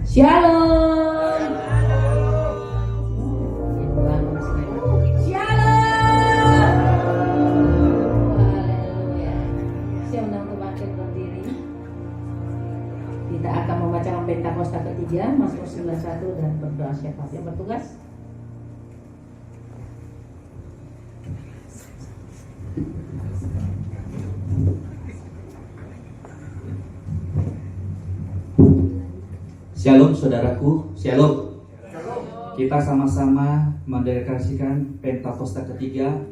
Shalom. Shalom. Haleluya. Saya undang untuk bangkit berdiri. Kita akan membacakan Pentakosta ketiga, Mazmur 91 dan berdoa syafaat. Yang bertugas Shalom saudaraku, shalom. Kita sama-sama mendeklarasikan Pentakosta ketiga.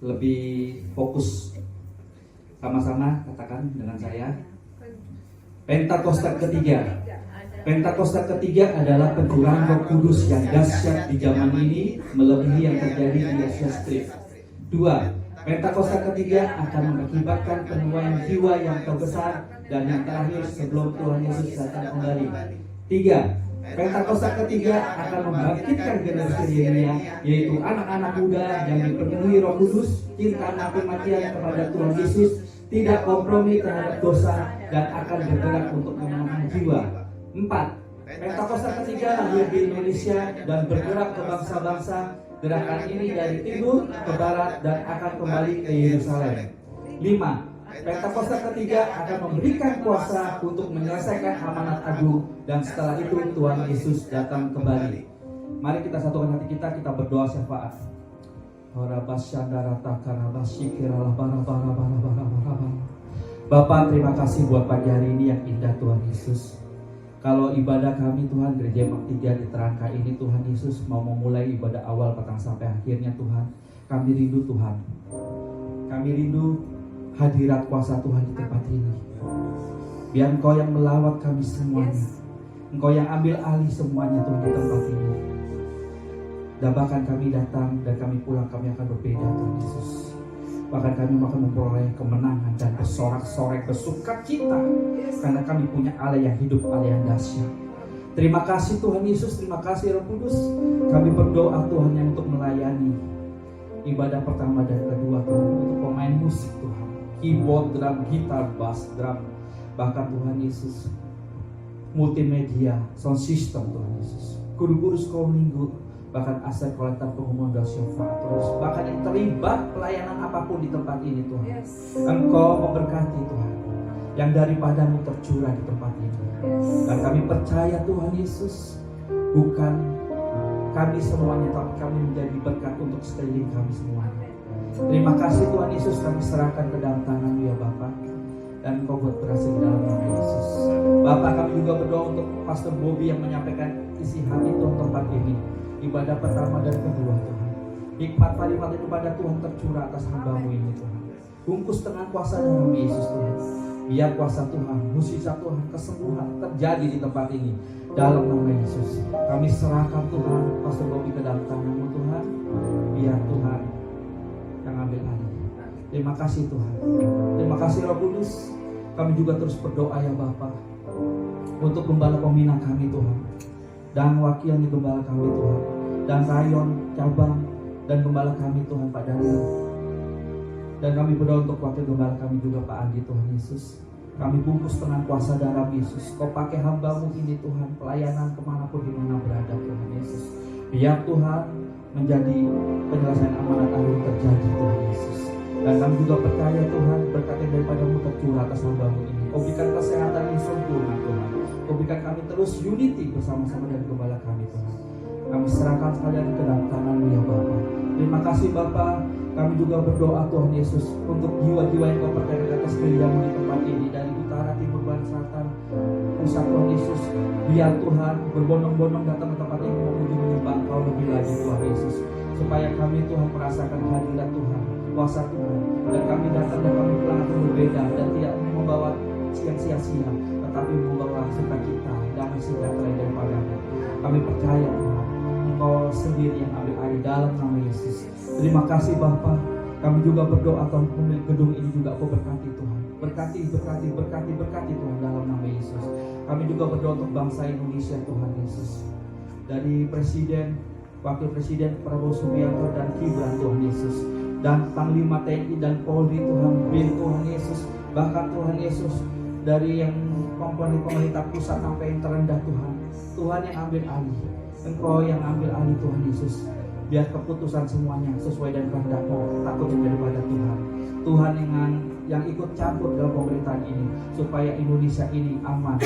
Lebih fokus. Sama-sama katakan dengan saya. Pentakosta ketiga. Pentakosta ketiga adalah pencurahan Roh Kudus yang dahsyat di zaman ini, melebihi yang terjadi di Asia Strip. 2. Pentakosta ketiga akan mengakibatkan penuaian jiwa yang terbesar dan yang terakhir sebelum Tuhan Yesus datang kembali. 3. Pentakosta ketiga akan membangkitkan generasi milenial, yaitu anak-anak muda yang dipenuhi Roh Kudus, cinta mati-matian kepada Tuhan Yesus, tidak kompromi terhadap dosa, dan akan bergerak untuk memenangkan jiwa. 4. Pentakosta ketiga lahir di Indonesia dan bergerak ke bangsa-bangsa. Gerakan ini dari timur ke barat dan akan kembali ke Yerusalem. 5. Pentakosta ketiga akan memberikan kuasa untuk menyelesaikan amanat agung, dan setelah itu Tuhan Yesus datang kembali. Mari kita satukan hati kita berdoa syafaat. Bapa, terima kasih buat pagi hari ini yang indah Tuhan Yesus. Kalau ibadah kami Tuhan, Gereja Emang 3 di Terangka ini Tuhan Yesus mau memulai ibadah awal petang sampai akhirnya Tuhan, kami rindu Tuhan. Kami rindu hadirat kuasa Tuhan di tempat ini. Biar Engkau yang melawat kami semuanya. Engkau yang ambil alih semuanya Tuhan di tempat ini. Dan bahkan kami datang dan kami pulang, kami akan berbeda Tuhan Yesus. Bahkan kami akan memperoleh kemenangan dan bersorak-sorai bersukacita karena kami punya Allah yang hidup, Allah yang dahsyat. Terima kasih Tuhan Yesus, terima kasih Roh Kudus. Kami berdoa Tuhan yang untuk melayani ibadah pertama dan kedua Tuhan, untuk pemain musik Tuhan, keyboard, drum, gitar, bass, drum, bahkan Tuhan Yesus multimedia, sound system Tuhan Yesus, guru-guru sekolah minggu, bahkan aset kolektor pengumuman dan syafaat terus, bahkan yang terlibat pelayanan apapun di tempat ini Tuhan. Engkau memberkati Tuhan yang daripadamu tercurah di tempat ini. Dan kami percaya Tuhan Yesus, bukan kami semuanya, tapi kami menjadi berkat untuk sekeliling kami semuanya. Terima kasih Tuhan Yesus, kami serahkan ke dalam tangan-Mu ya Bapa, dan Engkau buat berhasil di dalam nama Yesus. Bapak, kami juga berdoa untuk Pastor Bobby yang menyampaikan isi hati Tuhan tempat ini. Ibadah pertama dan kedua Tuhan, hikmat kalimat itu pada Tuhan tercurah atas hamba-Mu ini Tuhan. Bungkus dengan kuasa dalam Yesus Tuhan. Biar kuasa Tuhan, mukjizat Tuhan, kesembuhan terjadi di tempat ini dalam nama Yesus. Kami serahkan Tuhan Pastor Bobby ke dalam tangan-Mu Tuhan. Biar Tuhan yang ambil alih. Terima kasih Tuhan. Terima kasih Roh Kudus. Kami juga terus berdoa ya Bapa, untuk gembala pembina kami Tuhan, dan wakilnya gembala kami Tuhan, dan rayon, cabang, dan gembala kami Tuhan Pak Daniel. Dan kami berdoa untuk wakil gembala kami juga Pak Andi Tuhan Yesus. Kami bungkus dengan kuasa darah Yesus. Kau pakai hamba-Mu ini Tuhan, pelayanan kemanapun dimana berada Tuhan Yesus. Biar Tuhan menjadi penyelesaian amanat agung terjadi Tuhan Yesus. Dan kami juga percaya Tuhan, berkat yang daripada-Mu tercurah atas hamba-Mu ini. Kau berikan kesehatan yang sempurna Tuhan. Kau berikan kami terus unity bersama-sama dengan gembala kami Tuhan. Kami serahkan sekalian ke dalam tangan-Mu ya Bapa. Terima kasih Bapa. Kami juga berdoa Tuhan Yesus untuk jiwa-jiwa yang Kau percayakan atas gereja-Mu di tempat ini, dari utara, timur, barat, selatan, pusat Tuhan Yesus. Biar Tuhan berbondong-bondong datang ke tempat ini memuji menyembah Engkau lebih lagi Tuhan Yesus, supaya kami Tuhan merasakan hadirat Tuhan, kuasa Tuhan, dan kami datang dan kami pulang akan berbeda dan tidak membawa yang sia-sia, tetapi membawa sukacita, damai sejahtera daripada-Mu. Kami percaya Tuhan, Engkau sendiri yang ambil alih dalam nama Yesus. Terima kasih Bapa. Kami juga berdoa Tuhan, pemilik gedung ini juga Kau berkati Tuhan. Berkati Tuhan dalam nama Yesus. Kami juga berdoa untuk bangsa Indonesia Tuhan Yesus. Dari Presiden, Wakil Presiden Prabowo Subianto dan Gibran Tuhan Yesus. dan Panglima TNI dan Polri Tuhan, BIN Tuhan Yesus, bahkan Tuhan Yesus dari yang komponen pemerintah pusat sampai yang terendah Tuhan. Tuhan yang ambil alih, Engkau yang ambil alih Tuhan Yesus. Biar keputusan semuanya sesuai dengan kehendak-Mu, takut daripada Tuhan. Tuhan yang ikut campur dalam pemerintahan ini, supaya Indonesia ini aman,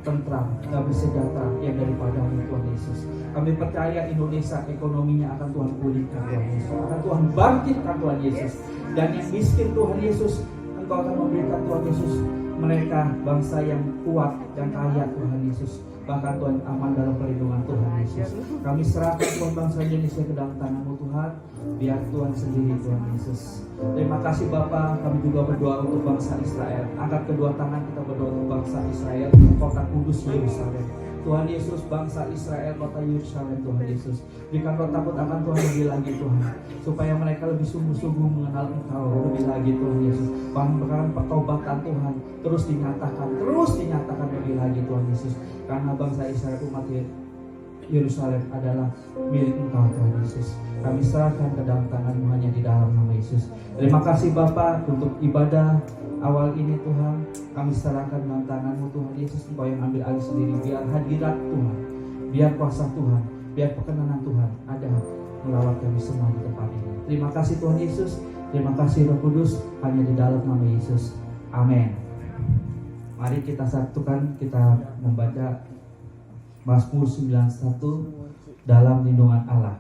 tentram, damai sejahtera yang daripada-Mu Tuhan Yesus. Kami percaya Indonesia ekonominya akan Tuhan pulihkan Tuhan Yesus, akan Tuhan bangkitkan Tuhan Yesus. Dan yang miskin Tuhan Yesus, Engkau akan memberikan Tuhan Yesus mereka bangsa yang kuat dan kaya Tuhan Yesus. Bahkan Tuhan aman dalam perlindungan Tuhan Yesus. Kami serahkan Tuhan bangsa Indonesia ke dalam tangan-Mu Tuhan. Biar Tuhan sendiri Tuhan Yesus. Terima kasih Bapa. Kami juga berdoa untuk bangsa Israel. Angkat kedua tangan kita berdoa untuk bangsa Israel, kota kudus Yerusalem. Tuhan Yesus, bangsa Israel, kota Yerusalem Tuhan Yesus. Berikan roh takut akan Tuhan lebih lagi Tuhan, supaya mereka lebih sungguh-sungguh mengenal Engkau lebih lagi Tuhan Yesus. Bahkan pertobatan Tuhan terus dinyatakan lebih lagi Tuhan Yesus. Karena bangsa Israel, umat Yerusalem adalah milik Engkau Tuhan Yesus. Kami serahkan ke dalam tangan-Mu hanya di dalam nama Yesus. Terima kasih Bapa untuk ibadah awal ini Tuhan. Kami serahkan dalam tangan-Mu Tuhan Yesus. Engkau yang ambil alih sendiri. Biar hadirat Tuhan, biar kuasa Tuhan, biar perkenanan Tuhan ada melawat kami semua di tempat ini. Terima kasih Tuhan Yesus. Terima kasih Roh Kudus, hanya di dalam nama Yesus. Amin. Mari kita satukan, kita membaca Mazmur 91, dalam lindungan Allah.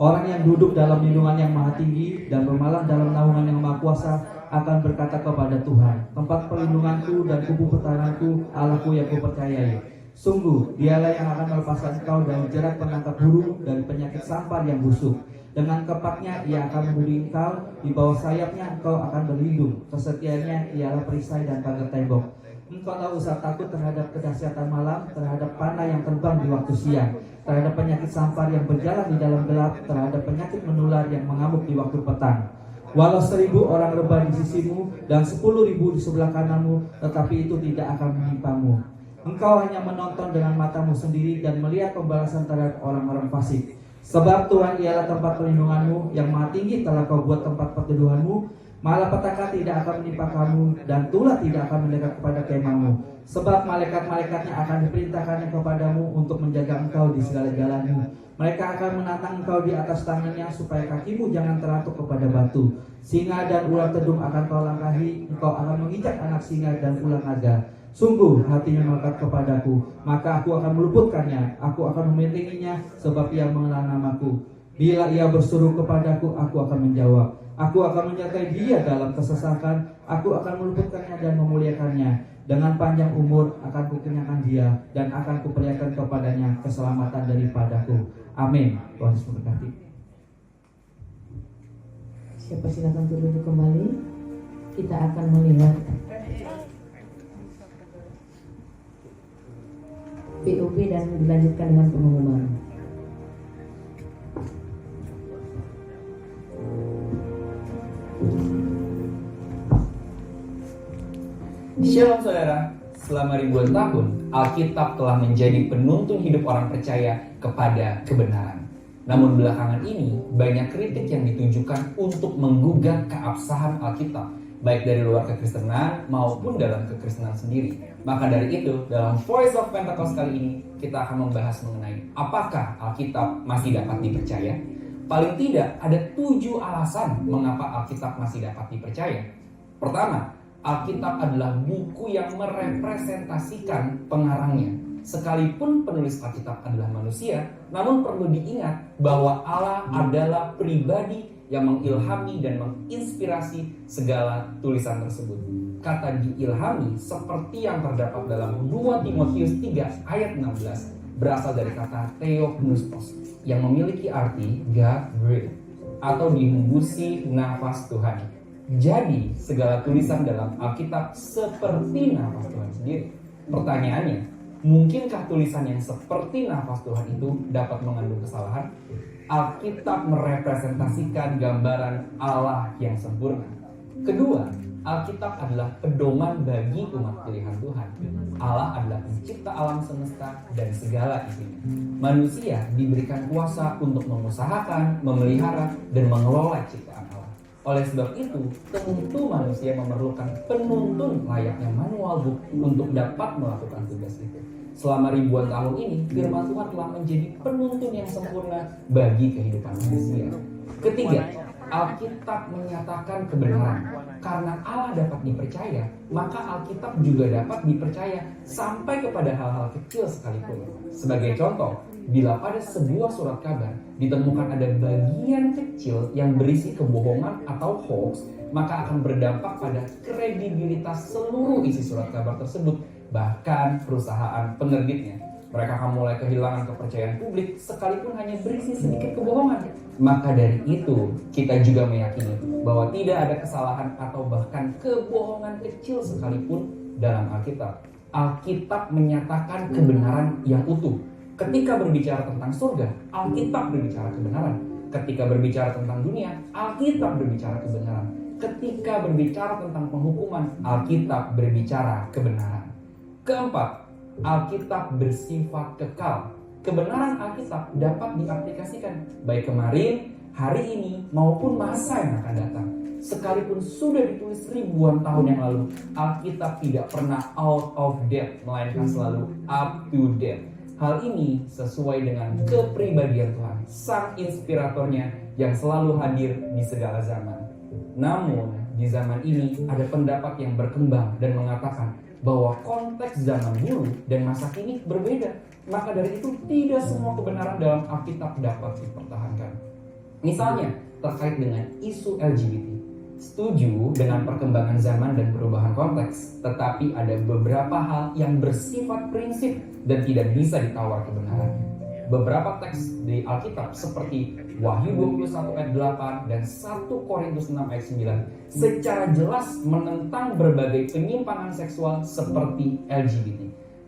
Orang yang duduk dalam lindungan yang maha tinggi dan bermalam dalam naungan yang maha kuasa akan berkata kepada Tuhan, tempat perlindunganku dan kubu pertahananku, Allahku yang kupercayai. Sungguh, dialah yang akan melepaskan engkau dari jerat penangkap burung, dari penyakit sampar yang busuk. Dengan kepaknya ia akan melindungi engkau, di bawah sayapnya engkau akan berlindung. Kesetiaannya ialah perisai dan pagar tembok. Engkau tak usah takut terhadap kedahsyatan malam, terhadap panah yang terbang di waktu siang, terhadap penyakit sampar yang berjalan di dalam gelap, terhadap penyakit menular yang mengamuk di waktu petang. Walau 1.000 orang rebah di sisimu dan 10.000 di sebelah kananmu, tetapi itu tidak akan menimpamu. Engkau hanya menonton dengan matamu sendiri dan melihat pembalasan terhadap orang-orang fasik. Sebab Tuhan ialah tempat perlindunganmu, yang maha tinggi telah kau buat tempat perteduhanmu. Malapetaka tidak akan menimpa kamu, dan tulah tidak akan mendekat kepada kemahmu. Sebab malaikat-malaikatnya akan diperintahkannya kepadamu untuk menjaga engkau di segala jalanmu. Mereka akan menatang engkau di atas tangannya, supaya kakimu jangan teratuk kepada batu. Singa dan ular tedung akan kau langkahi, engkau akan menginjak anak singa dan ular naga. Sungguh hatinya melekat kepadaku, maka aku akan meluputkannya, aku akan membentenginya, sebab ia mengenal namaku. Bila ia berseru kepadaku, aku akan menjawab. Aku akan menyertai dia dalam kesesakan, aku akan meluputkannya dan memuliakannya. Dengan panjang umur akan kukenyangkan dia, dan akan kuperlihatkan kepadanya keselamatan daripadaku. Amin. Tuhan Yesus memberkati. Siapa silakan duduk kembali. Kita akan melihat POP dan dilanjutkan dengan pengumuman. Shalom saudara, selama ribuan tahun Alkitab telah menjadi penuntun hidup orang percaya kepada kebenaran. Namun belakangan ini banyak kritik yang ditujukan untuk menggugat keabsahan Alkitab, baik dari luar kekristenan maupun dalam kekristenan sendiri. Maka dari itu, dalam Voice of Pentecost kali ini kita akan membahas mengenai apakah Alkitab masih dapat dipercaya. Paling tidak ada 7 alasan mengapa Alkitab masih dapat dipercaya. Pertama, Alkitab adalah buku yang merepresentasikan pengarangnya. Sekalipun penulis Alkitab adalah manusia, namun perlu diingat bahwa Allah adalah pribadi yang mengilhami dan menginspirasi segala tulisan tersebut. Kata diilhami seperti yang terdapat dalam 2 Timotius 3 ayat 16 berasal dari kata theopneustos yang memiliki arti God breathed atau dihembusi nafas Tuhan. Jadi segala tulisan dalam Alkitab seperti nafas Tuhan sendiri. Pertanyaannya, mungkinkah tulisan yang seperti nafas Tuhan itu dapat mengandung kesalahan? Alkitab merepresentasikan gambaran Allah yang sempurna. Kedua, Alkitab adalah pedoman bagi umat pilihan Tuhan. Allah adalah pencipta alam semesta dan segala isinya. Manusia diberikan kuasa untuk mengusahakan, memelihara, dan mengelola ciptaan Allah. Oleh sebab itu, tentu manusia memerlukan penuntun layaknya manual book untuk dapat melakukan tugas itu. Selama ribuan tahun ini, firman Tuhan telah menjadi penuntun yang sempurna bagi kehidupan manusia. Ketiga, Alkitab menyatakan kebenaran. Karena Allah dapat dipercaya, maka Alkitab juga dapat dipercaya sampai kepada hal-hal kecil sekalipun. Sebagai contoh, bila pada sebuah surat kabar ditemukan ada bagian kecil yang berisi kebohongan atau hoax, maka akan berdampak pada kredibilitas seluruh isi surat kabar tersebut, bahkan perusahaan penerbitnya. Mereka akan mulai kehilangan kepercayaan publik sekalipun hanya berisi sedikit kebohongan. Maka dari itu, kita juga meyakini bahwa tidak ada kesalahan atau bahkan kebohongan kecil sekalipun dalam Alkitab. Alkitab menyatakan kebenaran yang utuh. Ketika berbicara tentang surga, Alkitab berbicara kebenaran. Ketika berbicara tentang dunia, Alkitab berbicara kebenaran. Ketika berbicara tentang penghukuman, Alkitab berbicara kebenaran. Keempat, Alkitab bersifat kekal. Kebenaran Alkitab dapat diaplikasikan baik kemarin, hari ini, maupun masa yang akan datang. Sekalipun sudah ditulis ribuan tahun yang lalu, Alkitab tidak pernah out of date, melainkan selalu up to date. Hal ini sesuai dengan kepribadian Tuhan, sang inspiratornya yang selalu hadir di segala zaman. Namun, di zaman ini ada pendapat yang berkembang dan mengatakan bahwa konteks zaman dulu dan masa kini berbeda. Maka dari itu tidak semua kebenaran dalam Alkitab dapat dipertahankan. Misalnya terkait dengan isu LGBT. Setuju dengan perkembangan zaman dan perubahan konteks, tetapi ada beberapa hal yang bersifat prinsip dan tidak bisa ditawar kebenarannya. Beberapa teks di Alkitab seperti Wahyu 21 ayat 8 dan 1 Korintus 6 ayat 9 secara jelas menentang berbagai penyimpangan seksual seperti LGBT.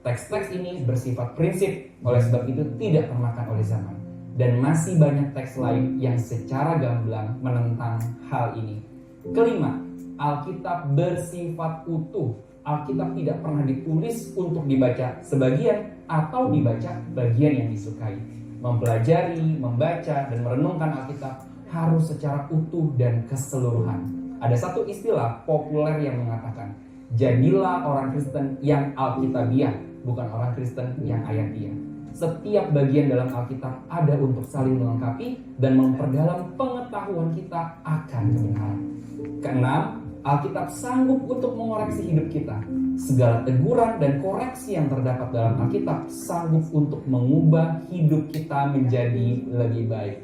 Teks-teks ini bersifat prinsip, oleh sebab itu tidak termakan oleh zaman. Dan masih banyak teks lain yang secara gamblang menentang hal ini. Kelima, Alkitab bersifat utuh. Alkitab tidak pernah ditulis untuk dibaca sebagian atau dibaca bagian yang disukai. Mempelajari, membaca, dan merenungkan Alkitab harus secara utuh dan keseluruhan. Ada satu istilah populer yang mengatakan, jadilah orang Kristen yang Alkitabiah, bukan orang Kristen yang ayatiah. Setiap bagian dalam Alkitab ada untuk saling melengkapi dan memperdalam pengetahuan kita akan kebenaran. Keenam, Alkitab sanggup untuk mengoreksi hidup kita. Segala teguran dan koreksi yang terdapat dalam Alkitab sanggup untuk mengubah hidup kita menjadi lebih baik.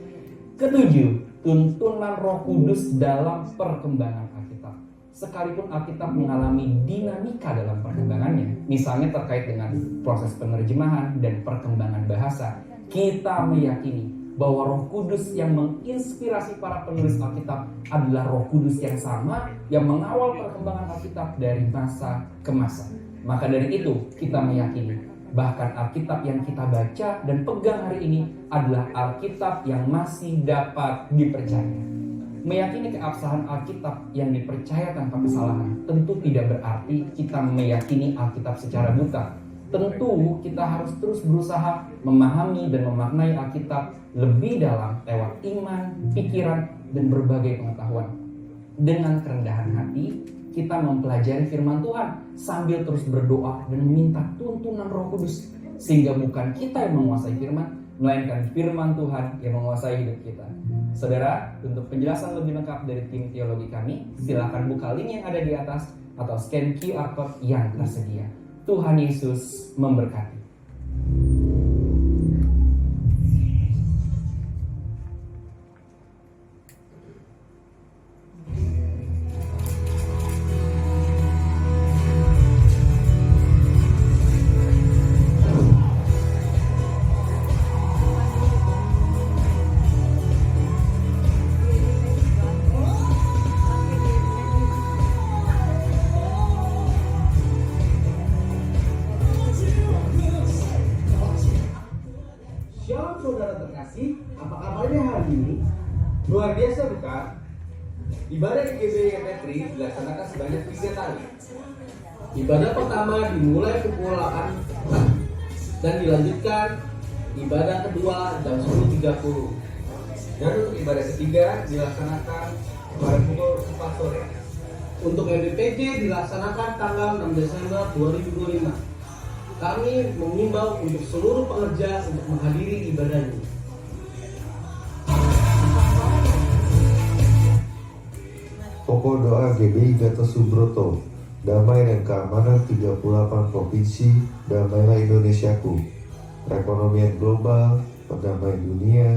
Ketujuh, tuntunan Roh Kudus dalam perkembangan Alkitab. Sekalipun Alkitab mengalami dinamika dalam perkembangannya, misalnya terkait dengan proses penerjemahan dan perkembangan bahasa, kita meyakini bahwa Roh Kudus yang menginspirasi para penulis Alkitab adalah Roh Kudus yang sama yang mengawal perkembangan Alkitab dari masa ke masa. Maka dari itu kita meyakini bahkan Alkitab yang kita baca dan pegang hari ini adalah Alkitab yang masih dapat dipercaya. Meyakini keabsahan Alkitab yang dipercaya tanpa kesalahan tentu tidak berarti kita meyakini Alkitab secara buta. Tentu kita harus terus berusaha memahami dan memaknai Alkitab lebih dalam lewat iman, pikiran, dan berbagai pengetahuan. Dengan kerendahan hati, kita mempelajari firman Tuhan sambil terus berdoa dan meminta tuntunan Roh Kudus. Sehingga bukan kita yang menguasai firman, melainkan firman Tuhan yang menguasai hidup kita. Saudara, untuk penjelasan lebih lengkap dari tim teologi kami, silakan buka link yang ada di atas atau scan QR Code yang tersedia. Tuhan Yesus memberkati. Shalom saudara terkasih, apa kabarnya hari ini? Luar biasa bukan? Ibadah di GBI Petri dilaksanakan sebanyak 3 kali. Ibadah pertama dimulai pukul 8 dan dilanjutkan ibadah kedua jam 10.30. Dan untuk ibadah ketiga dilaksanakan pada pukul Untuk EBPJ dilaksanakan tanggal 6 Desember 2025. Kami mengimbau untuk seluruh pekerja untuk menghadiri ibadah ini. Pokok doa GBI Gatot Subroto, damai dan keamanan 38 provinsi, damailah Indonesiaku, perekonomian global, perdamaian dunia,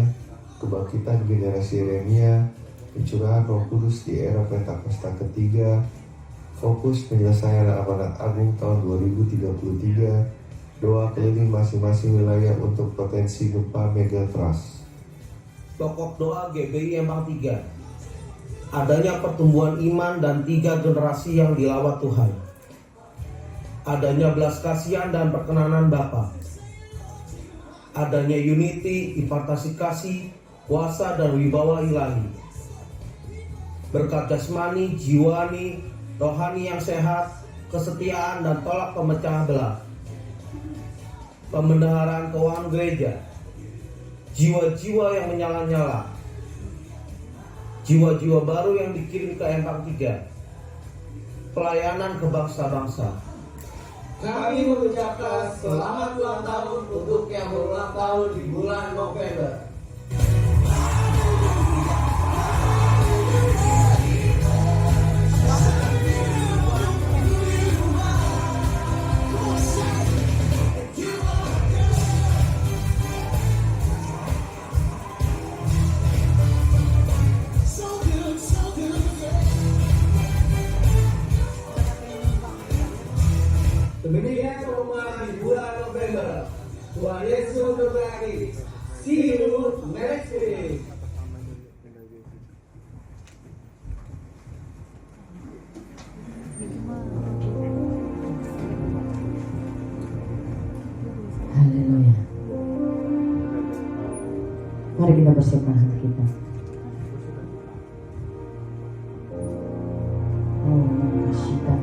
kebangkitan generasi Yeremia, pencurahan Roh Kudus di era Pentakosta ketiga, fokus penyelesaian amanat agung tahun 2033, doa keliling masing-masing wilayah untuk potensi gempa megatrust. Pokok doa GBI Empang 3, adanya pertumbuhan iman dan 3 generasi yang dilawat Tuhan, adanya belas kasihan dan perkenanan Bapa, adanya unity, impartasi kasih, kuasa dan wibawa ilahi, berkat jasmani, jiwani, rohani yang sehat, kesetiaan dan tolak pemecah belah, pembendaharaan keuangan gereja, jiwa-jiwa yang menyala-nyala, jiwa-jiwa baru yang dikirim ke Empang 3, pelayanan ke bangsa-bangsa. Kami mengucapkan selamat ulang tahun untuk yang berulang tahun di bulan November. Demikian pengumuman di bulan November. Tuhan Yesus memberkati. See you next week. Haleluya. Mari kita persiapkan hati kita. Oh, makasih Tuhan.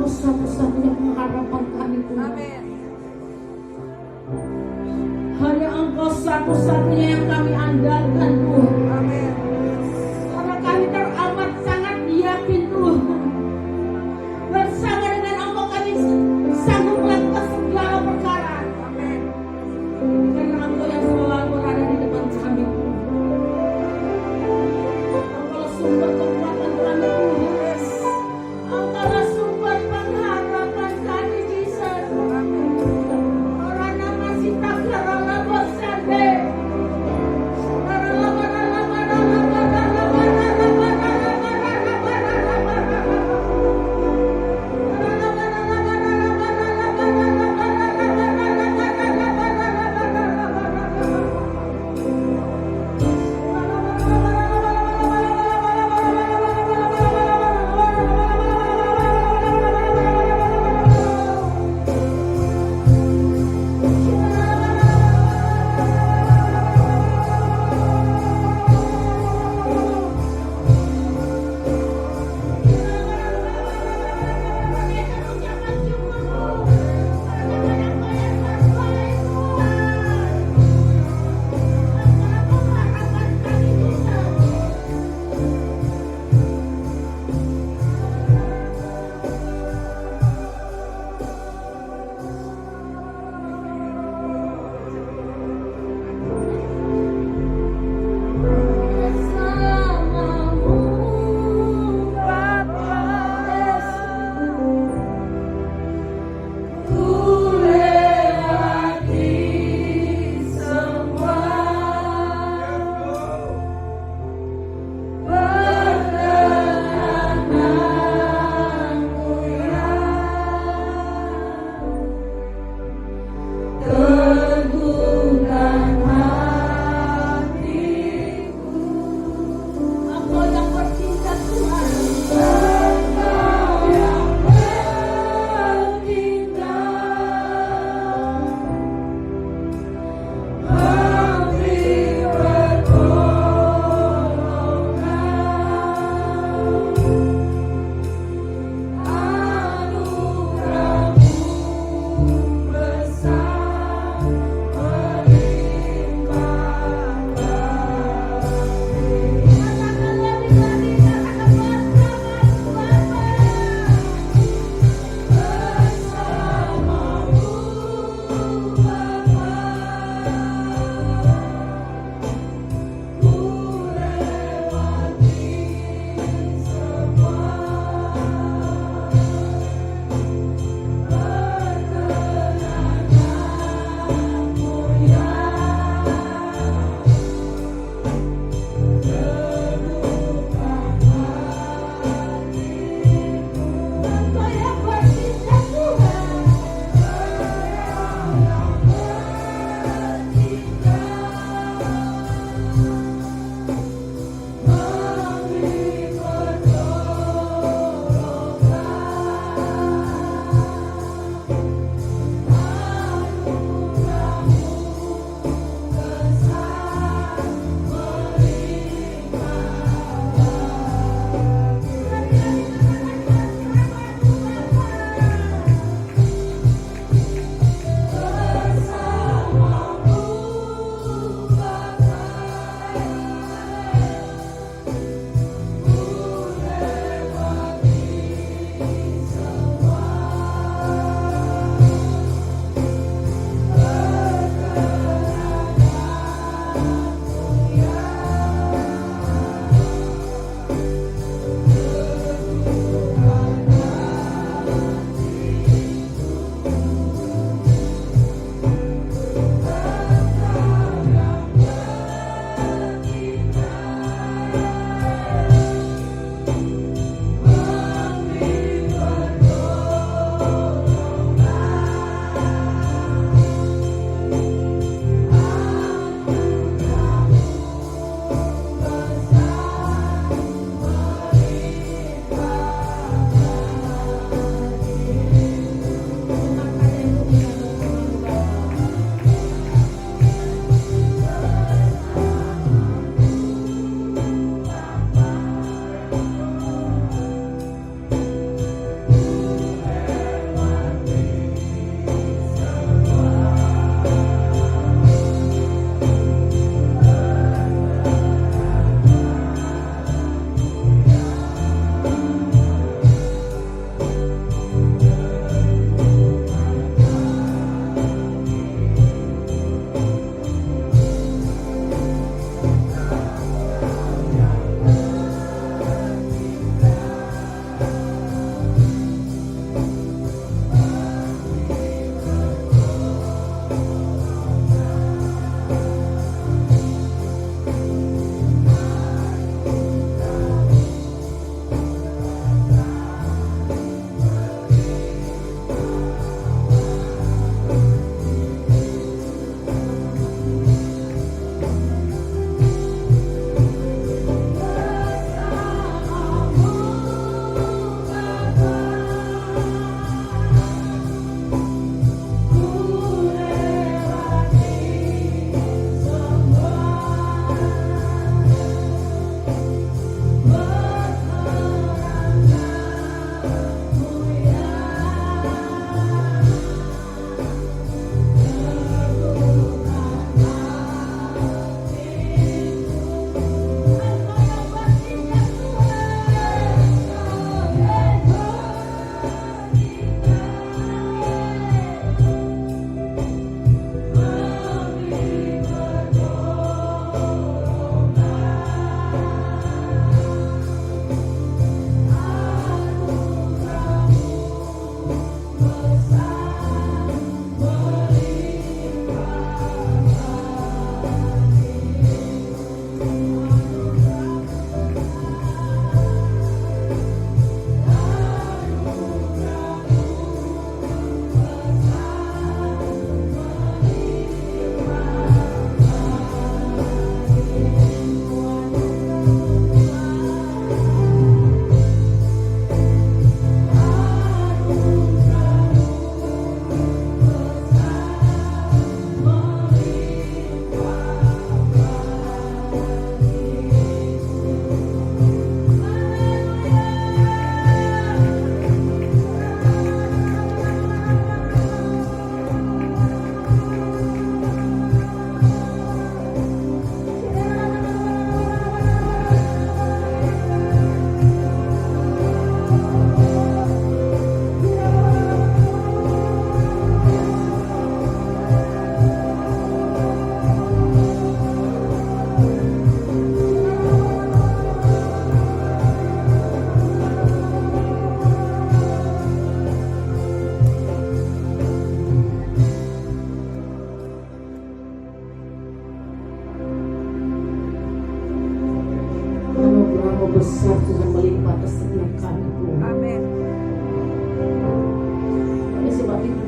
Engkau satu-satunya pengharapan kami Tuhan. Hanya Engkau satu-satunya yang kami andalkan Tuhan. Karena kami teramat sangat yakin Tuhan. Bersama dengan Engkau kami sanggup melakukan segala perkara. Karena Engkau yang selalu berada di depan kami Tuhan. Engkau sumber kekuatan kami Tuhan. Engkau sumber pengharapan kami Jesus. Orang nama sita karala bosande. Karala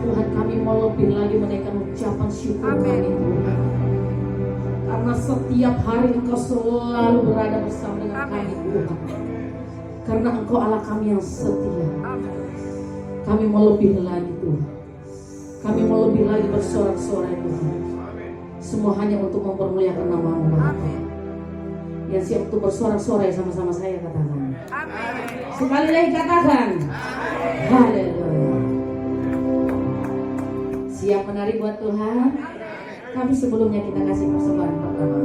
Tuhan, kami mau lebih lagi menaikkan ucapan syukur kami Tuhan. Karena setiap hari Engkau selalu berada bersama dengan kami Tuhan. Karena Engkau Allah kami yang setia. Kami mau lebih lagi Tuhan. Kami mau lebih lagi bersorak-sorai Tuhan. Semua hanya untuk mempermuliakan nama-Mu Bapa. Yang siap untuk bersorak-sorai sama-sama saya katakan. Sekali lagi katakan. Haleluya. Siap menari buat Tuhan. Tapi sebelumnya kita kasih persembahan pertama.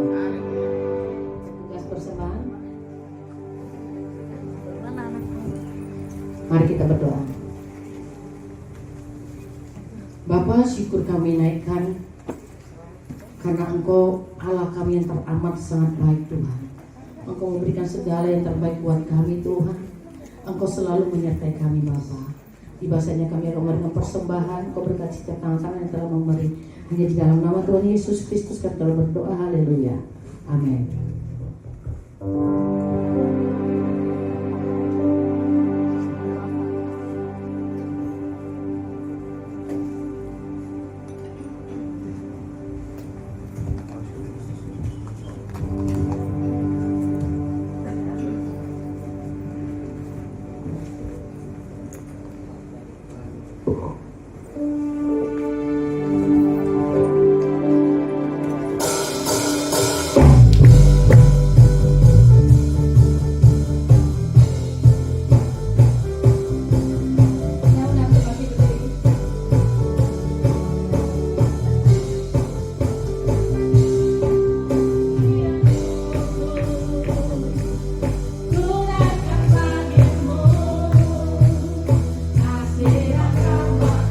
Tugas persembahan. Mari kita berdoa. Bapa, syukur kami naikkan karena Engkau Allah kami yang teramat sangat baik Tuhan. Engkau memberikan segala yang terbaik buat kami Tuhan. Engkau selalu menyertai kami Bapa. Dibasanya kami akan memberikan persembahan. Engkau berkati setiap tangan yang telah memberi. Hanya di dalam nama Tuhan Yesus Kristus kami telah berdoa. Haleluya. Amin. Kasih akan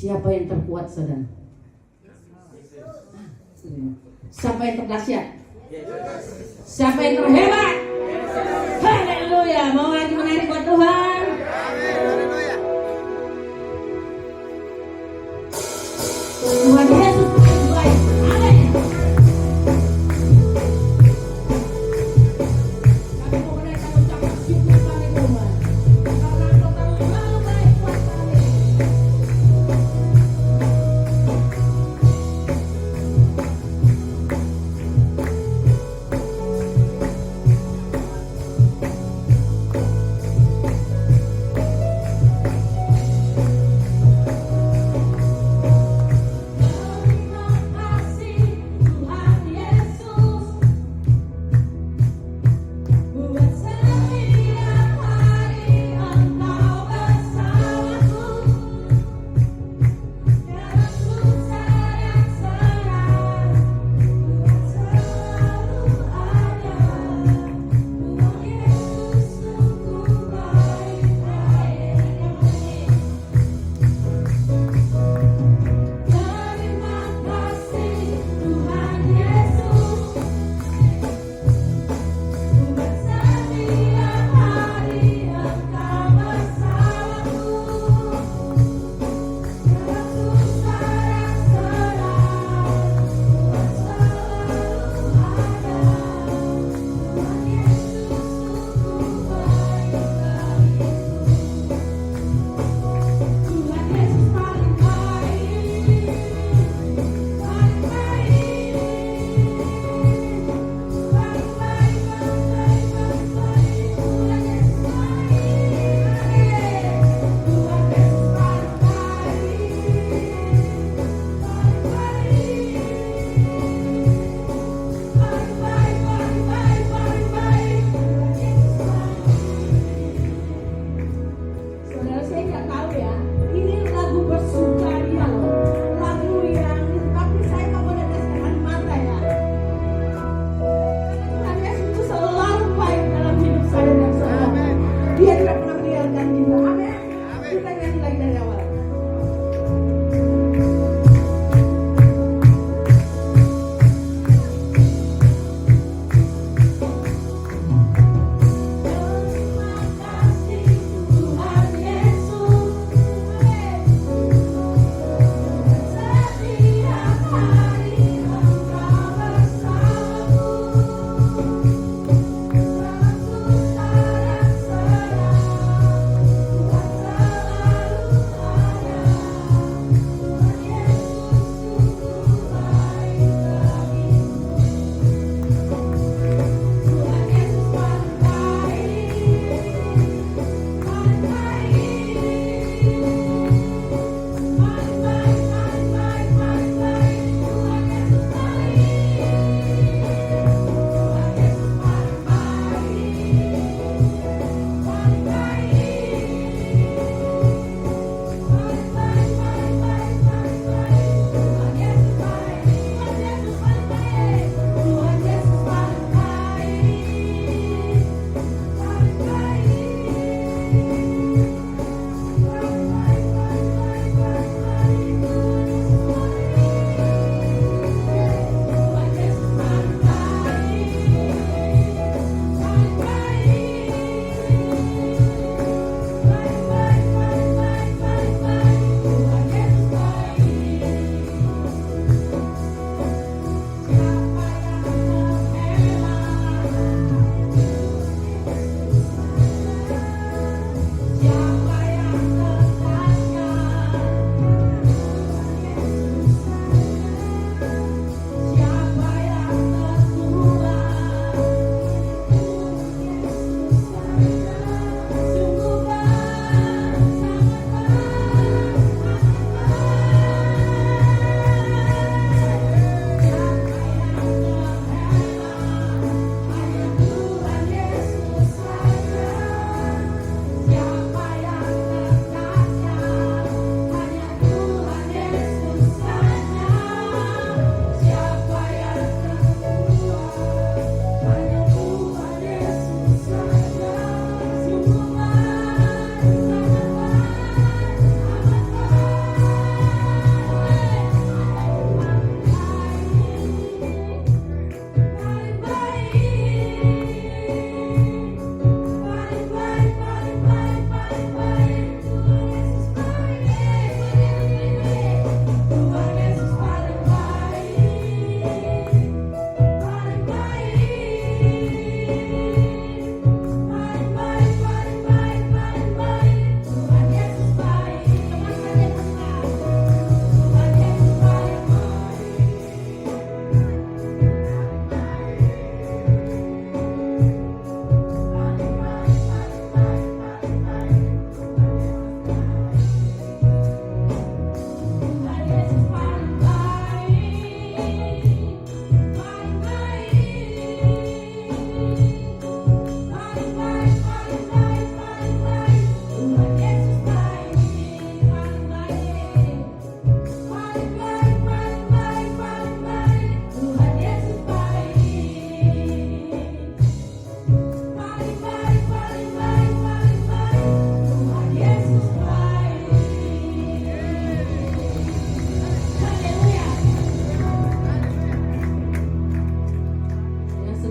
Siapa yang terkuat, saudara? Siapa yang terdahsyat? Siapa yang terhebat? Haleluya. Mau lagi menari buat Tuhan? Tuhan Yesus Kristus baik. Amin. Kami mau menaikkan ucapan syukur kami Tuhan, karena Engkau terlalu baik buat kami.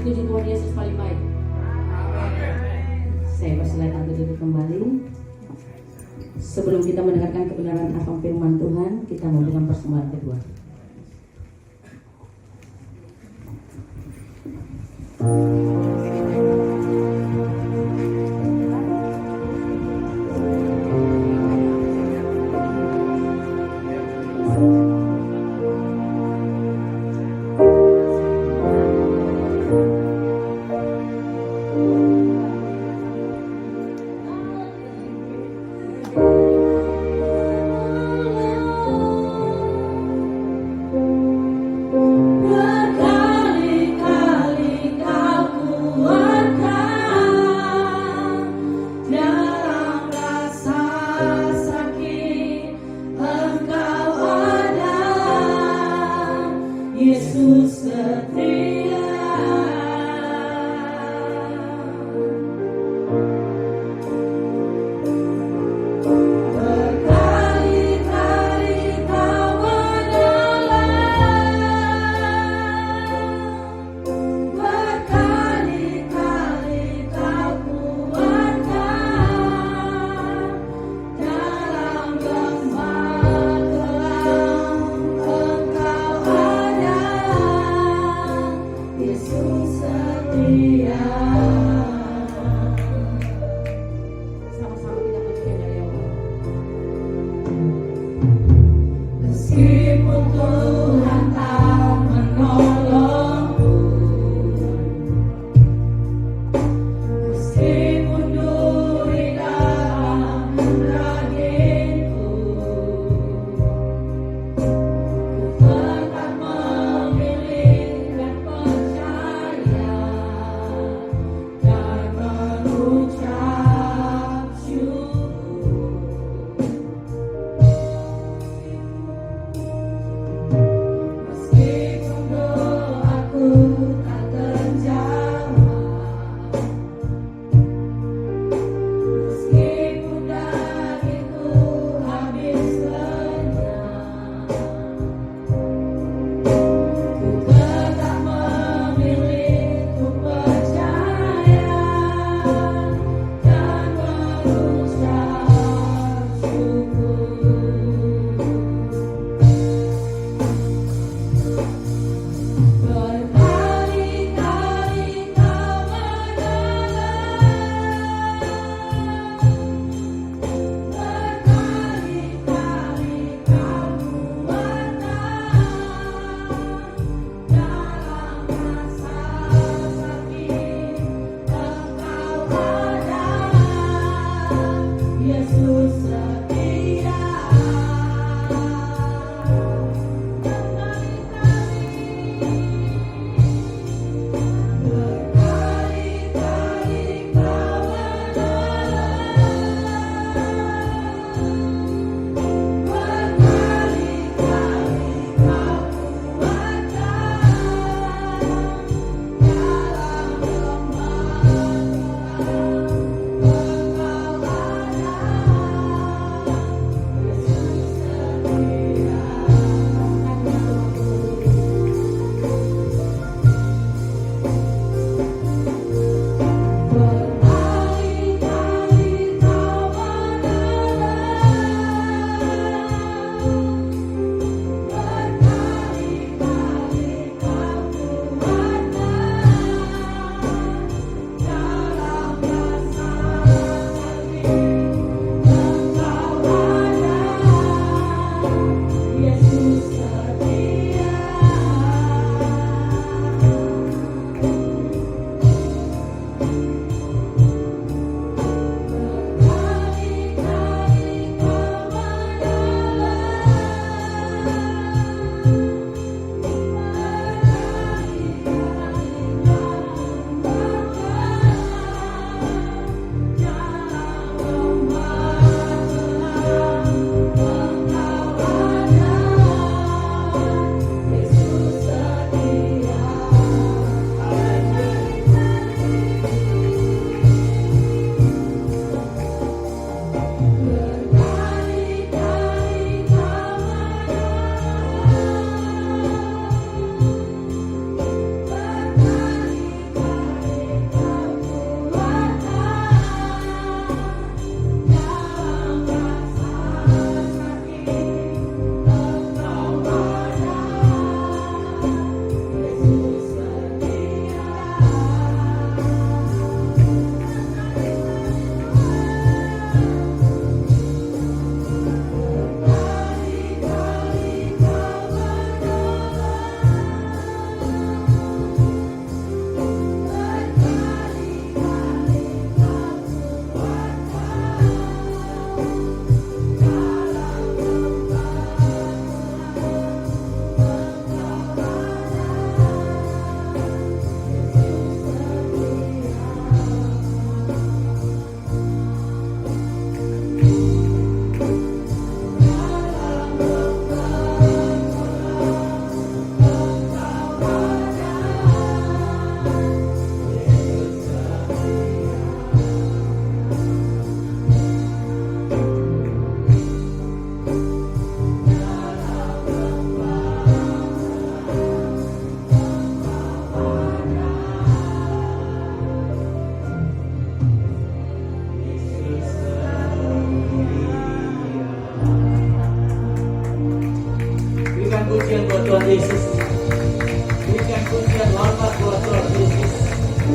setuju Tuhan Yesus paling baik? Saya persilakan untuk duduk kembali. Sebelum kita mendengarkan kebenaran apa firman Tuhan, kita memberikan persembahan kedua. Sama-sama kita menyanyikan dari awal. Meskipun Tuhan tak menolongku, meskipun duri dalam ragingku, ku tetap memilih dan percaya dalam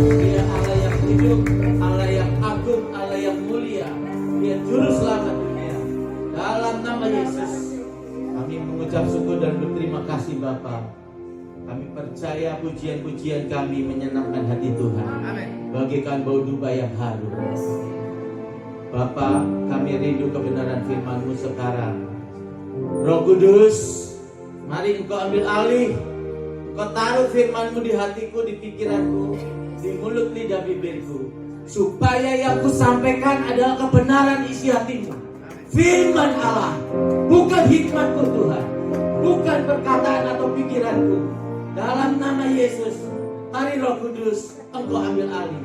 Dia Allah yang hidup, Allah yang agung, Allah yang mulia. Dia juru selamat dunia. Dalam nama Yesus, kami mengucap syukur dan berterima kasih Bapa. Kami percaya pujian-pujian kami menyenangkan hati Tuhan. Bagaikan bau duba yang harum. Bapa, kami rindu kebenaran firman-Mu sekarang. Roh Kudus, mari Engkau ambil alih. Engkau taruh firman-Mu di hatiku, di pikiranku, di mulut lidah bibirku, supaya yang kusampaikan adalah kebenaran isi hati-Mu. Firman Allah, bukan hikmatku Tuhan, bukan perkataan atau pikiranku. Dalam nama Yesus, mari Roh Kudus, Engkau ambil alih.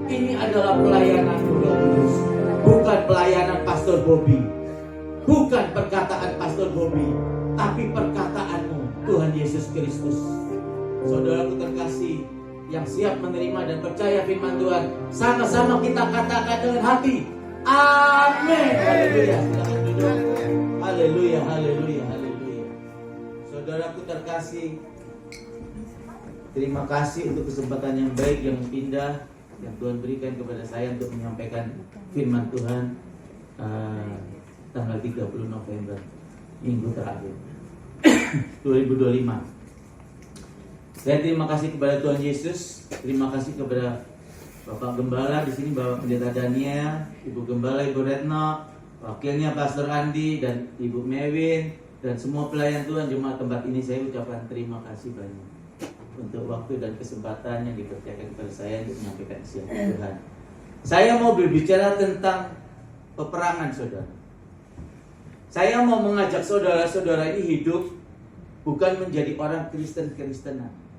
Ini adalah pelayanan-Mu Roh Kudus, bukan pelayanan Pastor Bobby, bukan perkataan Pastor Bobby, tapi perkataan-Mu Tuhan Yesus Kristus. Saudaraku terkasih yang siap menerima dan percaya firman Tuhan, sama-sama kita katakan dengan hati, amin. Haleluya. Silakan duduk. Haleluya, haleluya, haleluya. Saudaraku terkasih, terima kasih untuk kesempatan yang baik, yang indah yang Tuhan berikan kepada saya untuk menyampaikan firman Tuhan tanggal 30 November, minggu terakhir 2025. Saya terima kasih kepada Tuhan Yesus, terima kasih kepada Bapak Gembala di sini, Bapak Pendeta Dania, Ibu Gembala, Ibu Retno, wakilnya Pastor Andi dan Ibu Mewin, dan semua pelayan Tuhan jemaat tempat ini. Saya ucapkan terima kasih banyak untuk waktu dan kesempatan yang dipercayakan kepada saya untuk menyampaikan isi hati Tuhan. Saya mau berbicara tentang peperangan, saudara. Saya mau mengajak saudara-saudara ini hidup bukan menjadi orang Kristen-Kristenan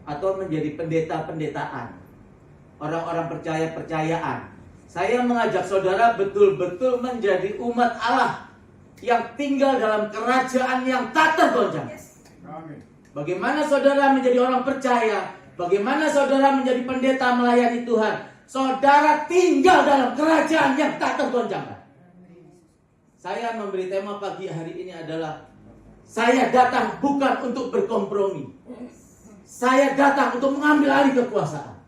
atau menjadi pendeta-pendetaan, orang-orang percaya-percayaan. Saya mengajak saudara betul-betul menjadi umat Allah yang tinggal dalam kerajaan yang tak tergoncang. Bagaimana saudara menjadi orang percaya? Bagaimana saudara menjadi pendeta melayani Tuhan? Saudara tinggal dalam kerajaan yang tak tergoncangkan. Saya memberi tema pagi hari ini adalah, saya datang bukan untuk berkompromi. Saya datang untuk mengambil alih kekuasaan.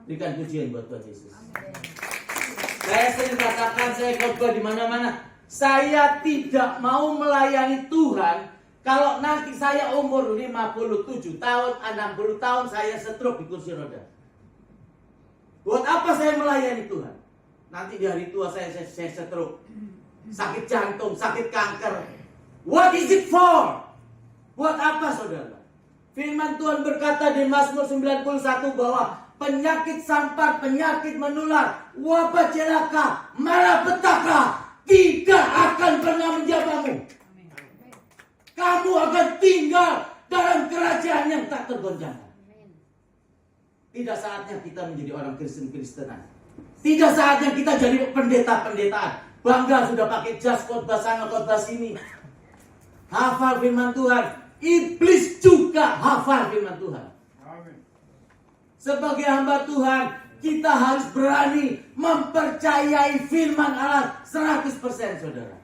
Berikan pujian buat Tuhan Yesus. Saya sering katakan, saya khotbah di mana-mana, saya tidak mau melayani Tuhan kalau nanti saya umur 57 tahun, 60 tahun saya stroke di kursi roda. Buat apa saya melayani Tuhan? Nanti di hari tua saya stroke, sakit jantung, sakit kanker. What is it for? Buat apa saudara? Firman Tuhan berkata di Mazmur 91 bahwa penyakit sampar, penyakit menular, wabah celaka, malapetaka tidak akan pernah menjabamu. Kamu akan tinggal dalam kerajaan yang tak tergoncangkan. Tidak saatnya kita menjadi orang Kristen-Kristenan. Tidak saatnya kita jadi pendeta-pendetaan. Bangga sudah pakai jas, khotbah sana, khotbah sini. Hafal firman Tuhan. Iblis juga hafal firman Tuhan. Sebagai hamba Tuhan, kita harus berani mempercayai firman Allah 100%, saudara.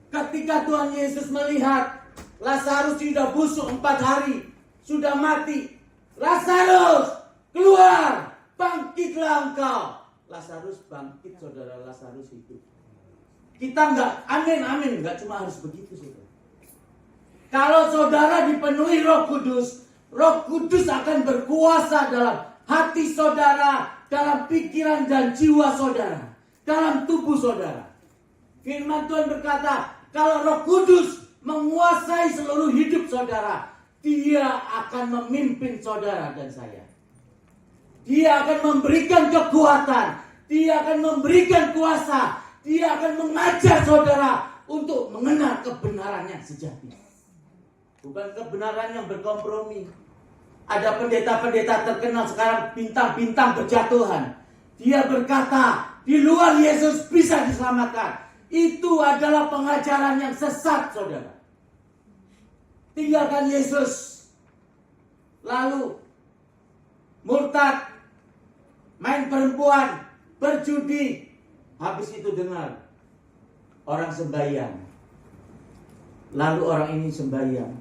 Ketika Tuhan Yesus melihat Lazarus sudah busuk 4 hari, sudah mati. Lazarus, keluar, bangkitlah engkau. Lazarus bangkit, saudara. Lazarus hidup. Kita enggak, amin, enggak cuma harus begitu, saudara. Kalau saudara dipenuhi Roh Kudus akan berkuasa dalam hati saudara, dalam pikiran dan jiwa saudara, dalam tubuh saudara. Firman Tuhan berkata, kalau Roh Kudus menguasai seluruh hidup saudara, Dia akan memimpin saudara dan saya. Dia akan memberikan kekuatan, Dia akan memberikan kuasa, Dia akan mengajar saudara untuk mengenal kebenaran yang sejati. Bukan kebenaran yang berkompromi. Ada pendeta-pendeta terkenal sekarang, bintang-bintang berjatuhan. Dia berkata, di luar Yesus bisa diselamatkan. Itu adalah pengajaran yang sesat, saudara. Tinggalkan Yesus, lalu murtad, main perempuan, berjudi. Habis itu dengar orang sembahyang, lalu orang ini sembahyang.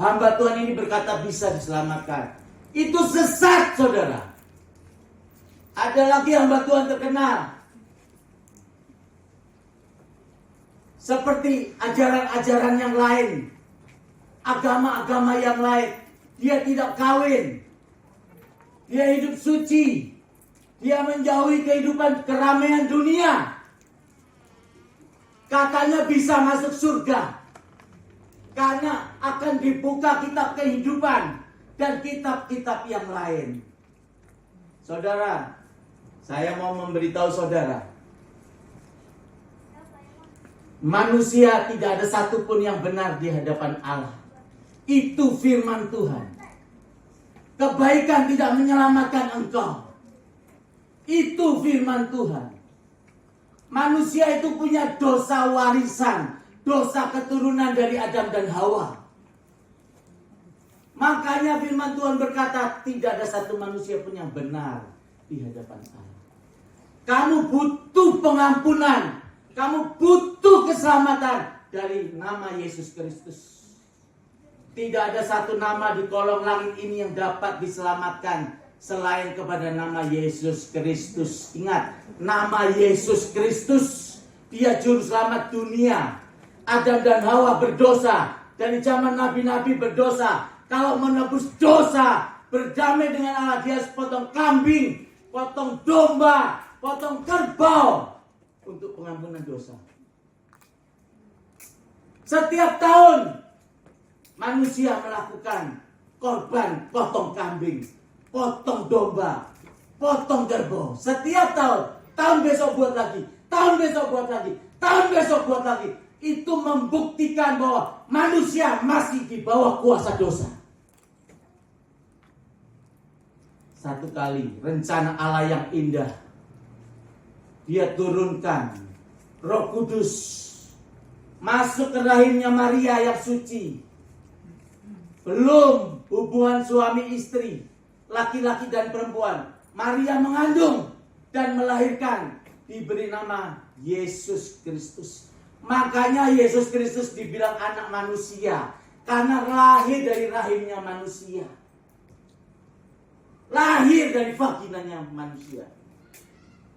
Hamba Tuhan ini berkata bisa diselamatkan. Itu sesat, saudara. Ada lagi hamba Tuhan terkenal, seperti ajaran-ajaran yang lain, agama-agama yang lain. Dia tidak kawin, dia hidup suci, dia menjauhi kehidupan keramaian dunia. Katanya bisa masuk surga karena akan dibuka kitab kehidupan dan kitab-kitab yang lain. Saudara, saya mau memberitahu saudara, manusia tidak ada satupun yang benar di hadapan Allah. Itu firman Tuhan. Kebaikan tidak menyelamatkan engkau. Itu firman Tuhan. Manusia itu punya dosa warisan, dosa keturunan dari Adam dan Hawa. Makanya firman Tuhan berkata, tidak ada satu manusia pun yang benar di hadapan Allah. Kamu butuh pengampunan, kamu butuh keselamatan dari nama Yesus Kristus. Tidak ada satu nama di kolong langit ini yang dapat diselamatkan selain kepada nama Yesus Kristus. Ingat, nama Yesus Kristus, dia juru selamat dunia. Adam dan Hawa berdosa, dari zaman nabi-nabi berdosa. Kalau menebus dosa, berdamai dengan Allah, dia harus potong kambing, potong domba, potong kerbau untuk pengampunan dosa. Setiap tahun manusia melakukan korban potong kambing, potong domba, potong kerbau. Setiap tahun, tahun besok buat lagi, tahun besok buat lagi, tahun besok buat lagi. Itu membuktikan bahwa manusia masih di bawah kuasa dosa. Satu kali rencana Allah yang indah, dia turunkan Roh Kudus masuk ke rahimnya Maria yang suci. Belum hubungan suami istri, laki-laki dan perempuan, Maria mengandung dan melahirkan, diberi nama Yesus Kristus. Makanya Yesus Kristus dibilang anak manusia, karena lahir dari rahimnya manusia, lahir dari vaginanya manusia.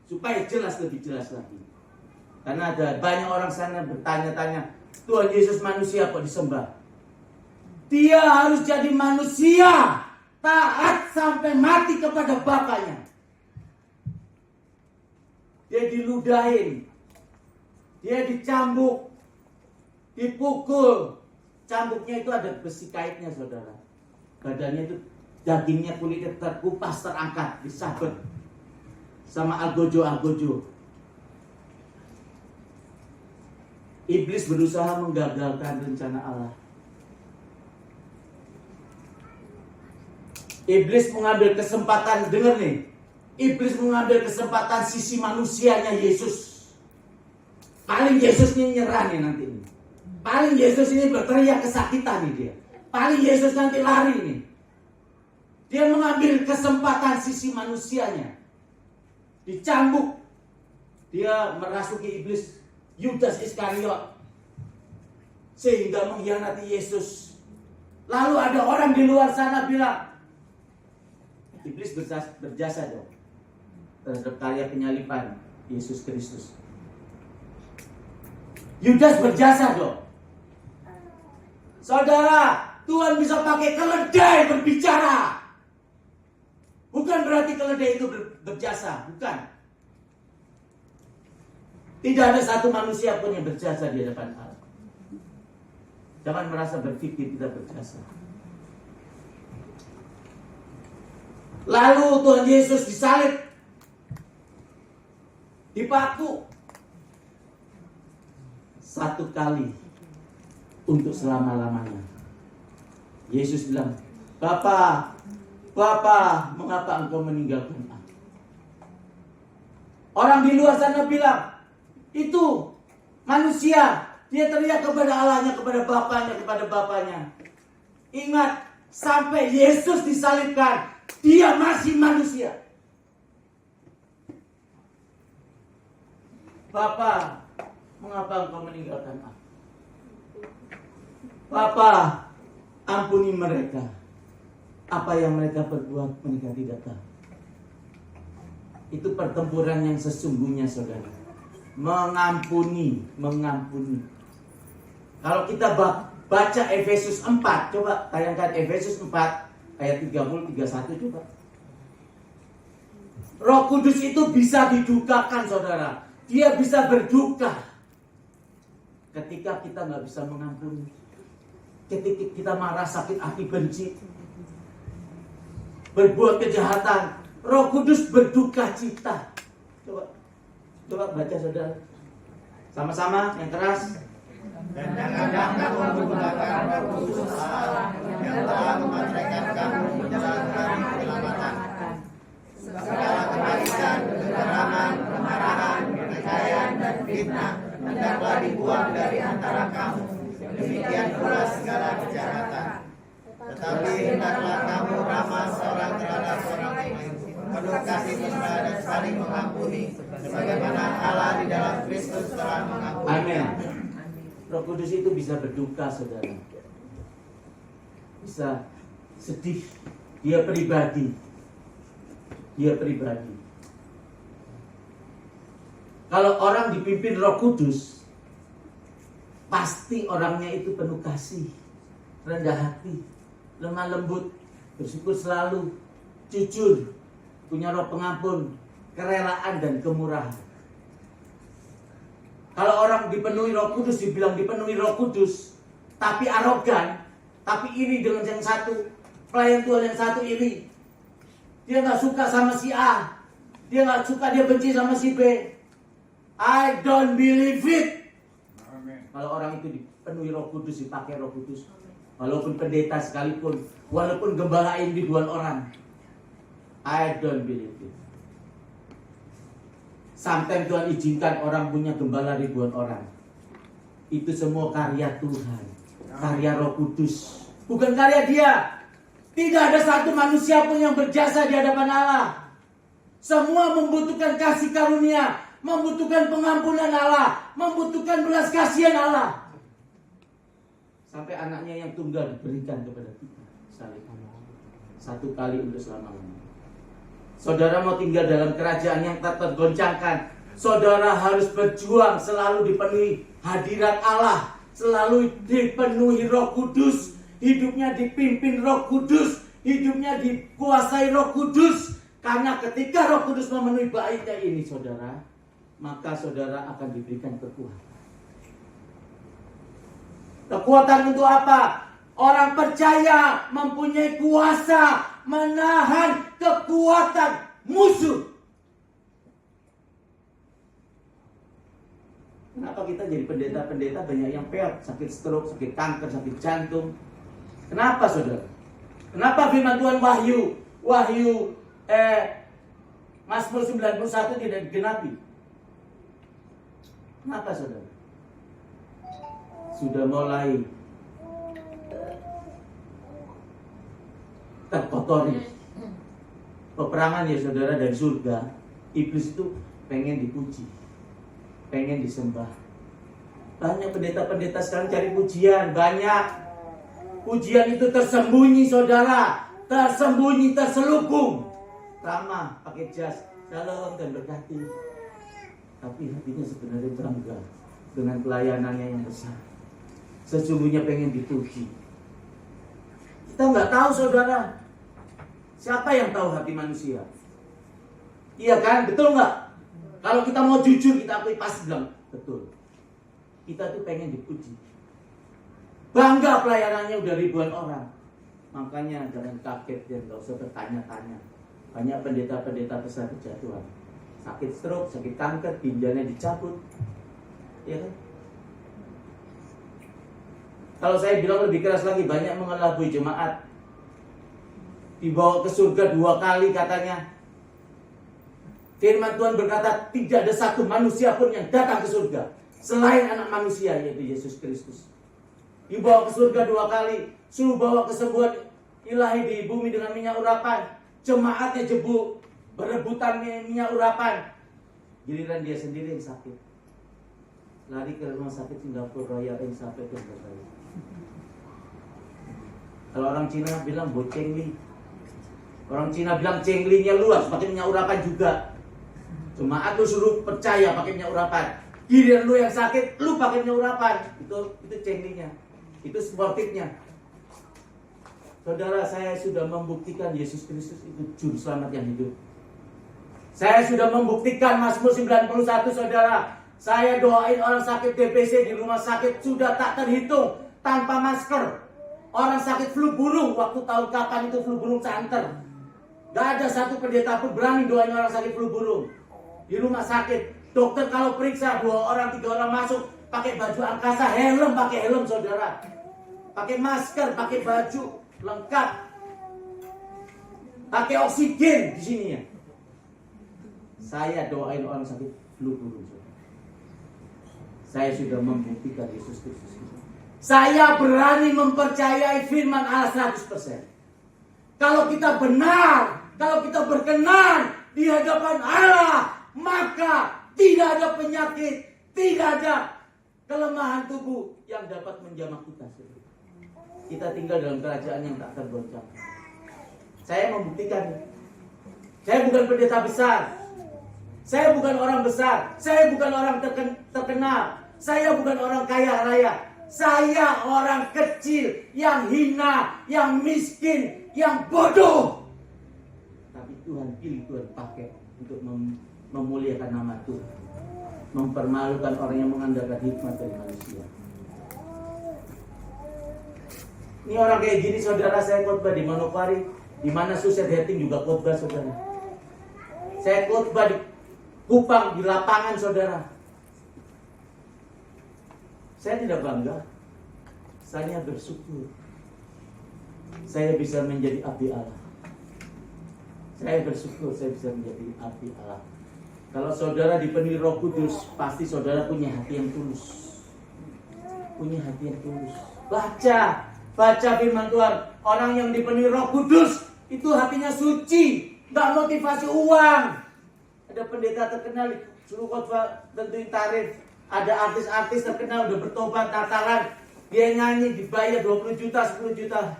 Supaya jelas, lebih jelas lagi, karena ada banyak orang sana bertanya-tanya, Tuhan Yesus manusia kok disembah? Dia harus jadi manusia, taat sampai mati kepada Bapaknya. Dia diludahin, dia dicambuk, dipukul. Cambuknya itu ada besi kaitnya, saudara. Badannya itu, dagingnya, kulitnya terkupas, terangkat, disabet sama algojo-algojo. Iblis berusaha menggagalkan rencana Allah. Iblis mengambil kesempatan, dengar nih, Iblis mengambil kesempatan sisi manusianya Yesus. Paling Yesus ini nyerah nih nanti. Paling Yesus ini berteriak kesakitan nih dia. Paling Yesus nanti lari nih. Dia mengambil kesempatan sisi manusianya. Dicambuk. Dia merasuki iblis, Yudas Iskariot, sehingga mengkhianati Yesus. Lalu ada orang di luar sana bilang, iblis berjasa dong terhadap karya penyaliban Yesus Kristus. Yudas berjasa dong. Saudara, Tuhan bisa pakai keledai berbicara. Bukan berarti keledai itu berjasa, bukan. Tidak ada satu manusia pun yang berjasa di hadapan Allah. Jangan merasa berpikir tidak berjasa. Lalu Tuhan Yesus disalib, dipaku, satu kali untuk selama-lamanya. Yesus bilang, Bapa, mengapa engkau meninggalkan aku? Orang di luar sana bilang, itu manusia, dia teriak kepada Allahnya, kepada Bapaknya. Ingat, sampai Yesus disalibkan, dia masih manusia. Bapa, mengapa engkau meninggalkan aku? Bapa, ampuni mereka. Apa yang mereka perbuat mereka tidak tahu. Itu pertempuran yang sesungguhnya, saudara. Mengampuni. Kalau kita baca Efesus 4, coba tayangkan Efesus 4 ayat 30, 31 coba. Roh Kudus itu bisa didukakan, saudara. Dia bisa berduka ketika kita nggak bisa mengampuni, ketika kita marah, sakit hati, benci, berbuat kejahatan. Roh Kudus berduka cita. Coba baca, saudara. Sama-sama yang keras. Dan janganlah kamu menggunakan Roh Kudus Allah yang telah memasrahkan kamu ke jalan keselamatan. Segala kebaikan, kegeraman, kemarahan, kepercayaan, dan fitnah hendaklah dibuang dari antara kamu. Demikian pula segala kejahatan. Tetapi hendaklah kamu ramah seorang terhadap orang lain, penuh kasih mesra dan saling mengampuni, sebagaimana Allah di dalam Kristus telah mengampuni. Amin. Roh Kudus itu bisa berduka, saudara. Bisa sedih. Dia pribadi. Kalau orang dipimpin Roh Kudus, pasti orangnya itu penuh kasih, rendah hati, lemah lembut, bersyukur selalu, jujur, punya roh pengampun, kerelaan dan kemurahan. Kalau orang dipenuhi Roh Kudus, dibilang dipenuhi Roh Kudus, tapi arogan, tapi iri dengan yang satu, pelayan Tuhan yang satu iri. Dia nggak suka sama si A, dia nggak suka, dia benci sama si B. I don't believe it. Kalau orang itu dipenuhi Roh Kudus, dipakai Roh Kudus, walaupun pendeta sekalipun, walaupun gembala ribuan orang, I don't believe it. Sampai Tuhan izinkan orang punya gembala ribuan orang. Itu semua karya Tuhan, karya Roh Kudus, bukan karya dia. Tidak ada satu manusia pun yang berjasa di hadapan Allah. Semua membutuhkan kasih karunia, membutuhkan pengampunan Allah, membutuhkan belas kasihan Allah. Sampai anaknya yang tunggal diberikan kepada kita. Satu kali untuk selamanya. Saudara mau tinggal dalam kerajaan yang tak tergoncangkan, saudara harus berjuang selalu dipenuhi hadirat Allah, selalu dipenuhi Roh Kudus, hidupnya dipimpin Roh Kudus, hidupnya dikuasai Roh Kudus. Karena ketika Roh Kudus memenuhi baitnya ini, saudara, maka saudara akan diberikan kekuatan. Kekuatan untuk apa? Orang percaya mempunyai kuasa menahan kekuatan musuh. Kenapa kita jadi pendeta-pendeta banyak yang peot, sakit stroke, sakit kanker, sakit jantung? Kenapa, saudara? Kenapa firman Tuhan Wahyu Mazmur 91 tidak digenapi? Kenapa, saudara? Sudah mulai terkotori. Peperangan ya, saudara, dari surga. Iblis itu pengen dipuji, pengen disembah. Banyak pendeta-pendeta sekarang cari pujian, banyak. Pujian itu tersembunyi, saudara, tersembunyi, terselubung. Ramah, pakai jas, shalom dan berkati. Tapi hatinya sebenarnya bangga dengan pelayanannya yang besar. Sesungguhnya pengen dipuji. Kita nggak tahu, saudara. Siapa yang tahu hati manusia? Iya kan? Betul nggak? Kalau kita mau jujur, kita akui, pasti bilang betul. Kita tuh pengen dipuji. Bangga pelayanannya udah ribuan orang. Makanya jangan kaget dan gak usah bertanya-tanya. Banyak pendeta-pendeta besar kejatuhan. Sakit stroke, sakit kanker, ginjalnya dicabut. Ya kan? Kalau saya bilang lebih keras lagi, banyak mengelabui jemaat. Dibawa ke surga 2 kali katanya. Firman Tuhan berkata, tidak ada satu manusia pun yang datang ke surga selain anak manusia, yaitu Yesus Kristus. Dibawa ke surga 2 kali, suruh bawa kesembuhan ilahi di bumi dengan minyak urapan. Jemaatnya jebu, berebutan minyak urapan. Giliran dia sendiri yang sakit. Lari ke rumah sakit Singapura Royal yang sampai ke Singapura. Kalau orang Cina bilang boceng nih, Orang Cina bilang cenglinya luas, pakai minyak urapan juga. Cuma aku suruh percaya pakai minyak urapan. Giliran lu yang sakit, lu pakai minyak urapan. Itu cenglinya. Itu sportifnya. Saudara, saya sudah membuktikan Yesus Kristus itu juru selamat yang hidup. Saya sudah membuktikan Mazmur 91, saudara. Saya doain orang sakit DBC di rumah sakit sudah tak terhitung tanpa masker. Orang sakit flu burung, waktu tahun kapan itu flu burung santer. Gak ada satu pendeta pun berani doain orang sakit flu burung. Di rumah sakit, dokter kalau periksa 2 orang, 3 orang masuk, pakai baju angkasa, pakai helm saudara. Pakai masker, pakai baju lengkap, pakai oksigen di sini ya. Saya doain orang sakit flu burung. Saya sudah membuktikan Yesus Kristus. Saya berani mempercayai firman Allah 100%. Kalau kita benar, kalau kita berkenan di hadapan Allah, maka tidak ada penyakit, tidak ada kelemahan tubuh yang dapat menjamah kita. Kita tinggal dalam kerajaan yang tak tergoncang. Saya membuktikan. Saya bukan pendeta besar. Saya bukan orang besar. Saya bukan orang terkenal. Saya bukan orang kaya raya. Saya orang kecil yang hina, yang miskin, yang bodoh. Tapi Tuhan pilih, Tuhan pakai untuk memuliakan nama Tuhan. Mempermalukan orang yang mengandalkan hikmat dari manusia. Ini orang kayak gini saudara, saya khotbah di Manokwari, di mana Suset Heting juga khotbah saudara. Saya khotbah di Kupang, di lapangan saudara. Saya tidak bangga, saya bersyukur. Saya bisa menjadi abdi Allah. Saya bersyukur saya bisa menjadi abdi Allah. Kalau saudara dipenuhi Roh Kudus, pasti saudara punya hati yang tulus. Punya hati yang tulus. Baca firman Tuhan. Orang yang dipenuhi Roh Kudus itu hatinya suci, nggak motivasi uang. Ada pendeta terkenal suruh khotbah tentuin tarif. Ada artis-artis terkenal udah bertobat Natalan, dia nyanyi dibayar 20 juta, 10 juta.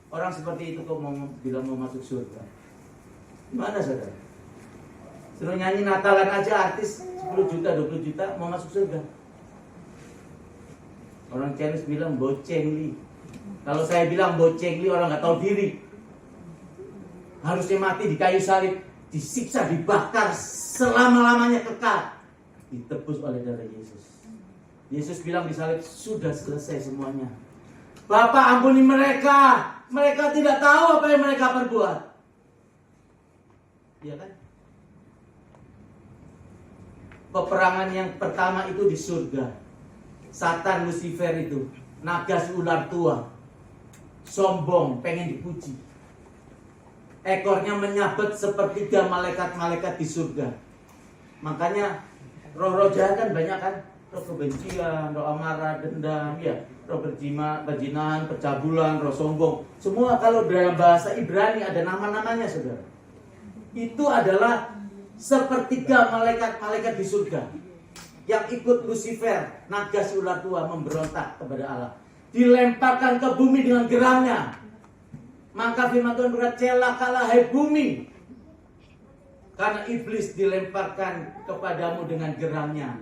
Orang seperti itu kok mau bilang mau masuk surga? Gimana saudara? Suruh nyanyi Natalan aja artis 10 juta, 20 juta mau masuk surga. Orang Chinese bilang bocengli. Kalau saya bilang bocengli, orang nggak tahu diri. Harusnya mati di kayu salib, disiksa, dibakar selama-lamanya kekal, ditebus oleh darah Yesus. Yesus bilang di salib, sudah selesai semuanya. Bapa ampuni mereka, mereka tidak tahu apa yang mereka perbuat. Iya kan? Peperangan yang pertama itu di surga. Satan Lucifer itu, naga si ular tua, sombong, pengen dipuji. Ekornya menyabet sepertiga malaikat-malaikat di surga. Makanya roh-roh jahat kan banyak kan, roh kebencian, roh amarah, dendam, ya, roh berjinahan, percabulan, roh sombong. Semua kalau dalam bahasa Ibrani ada nama-namanya saudara. Itu adalah sepertiga malaikat-malaikat di surga yang ikut Lucifer, naga si ular tua, memberontak kepada Allah, dilemparkan ke bumi dengan geramnya. Maka firman Tuhan berkata, celakalah hai bumi, karena iblis dilemparkan kepadamu dengan geramnya.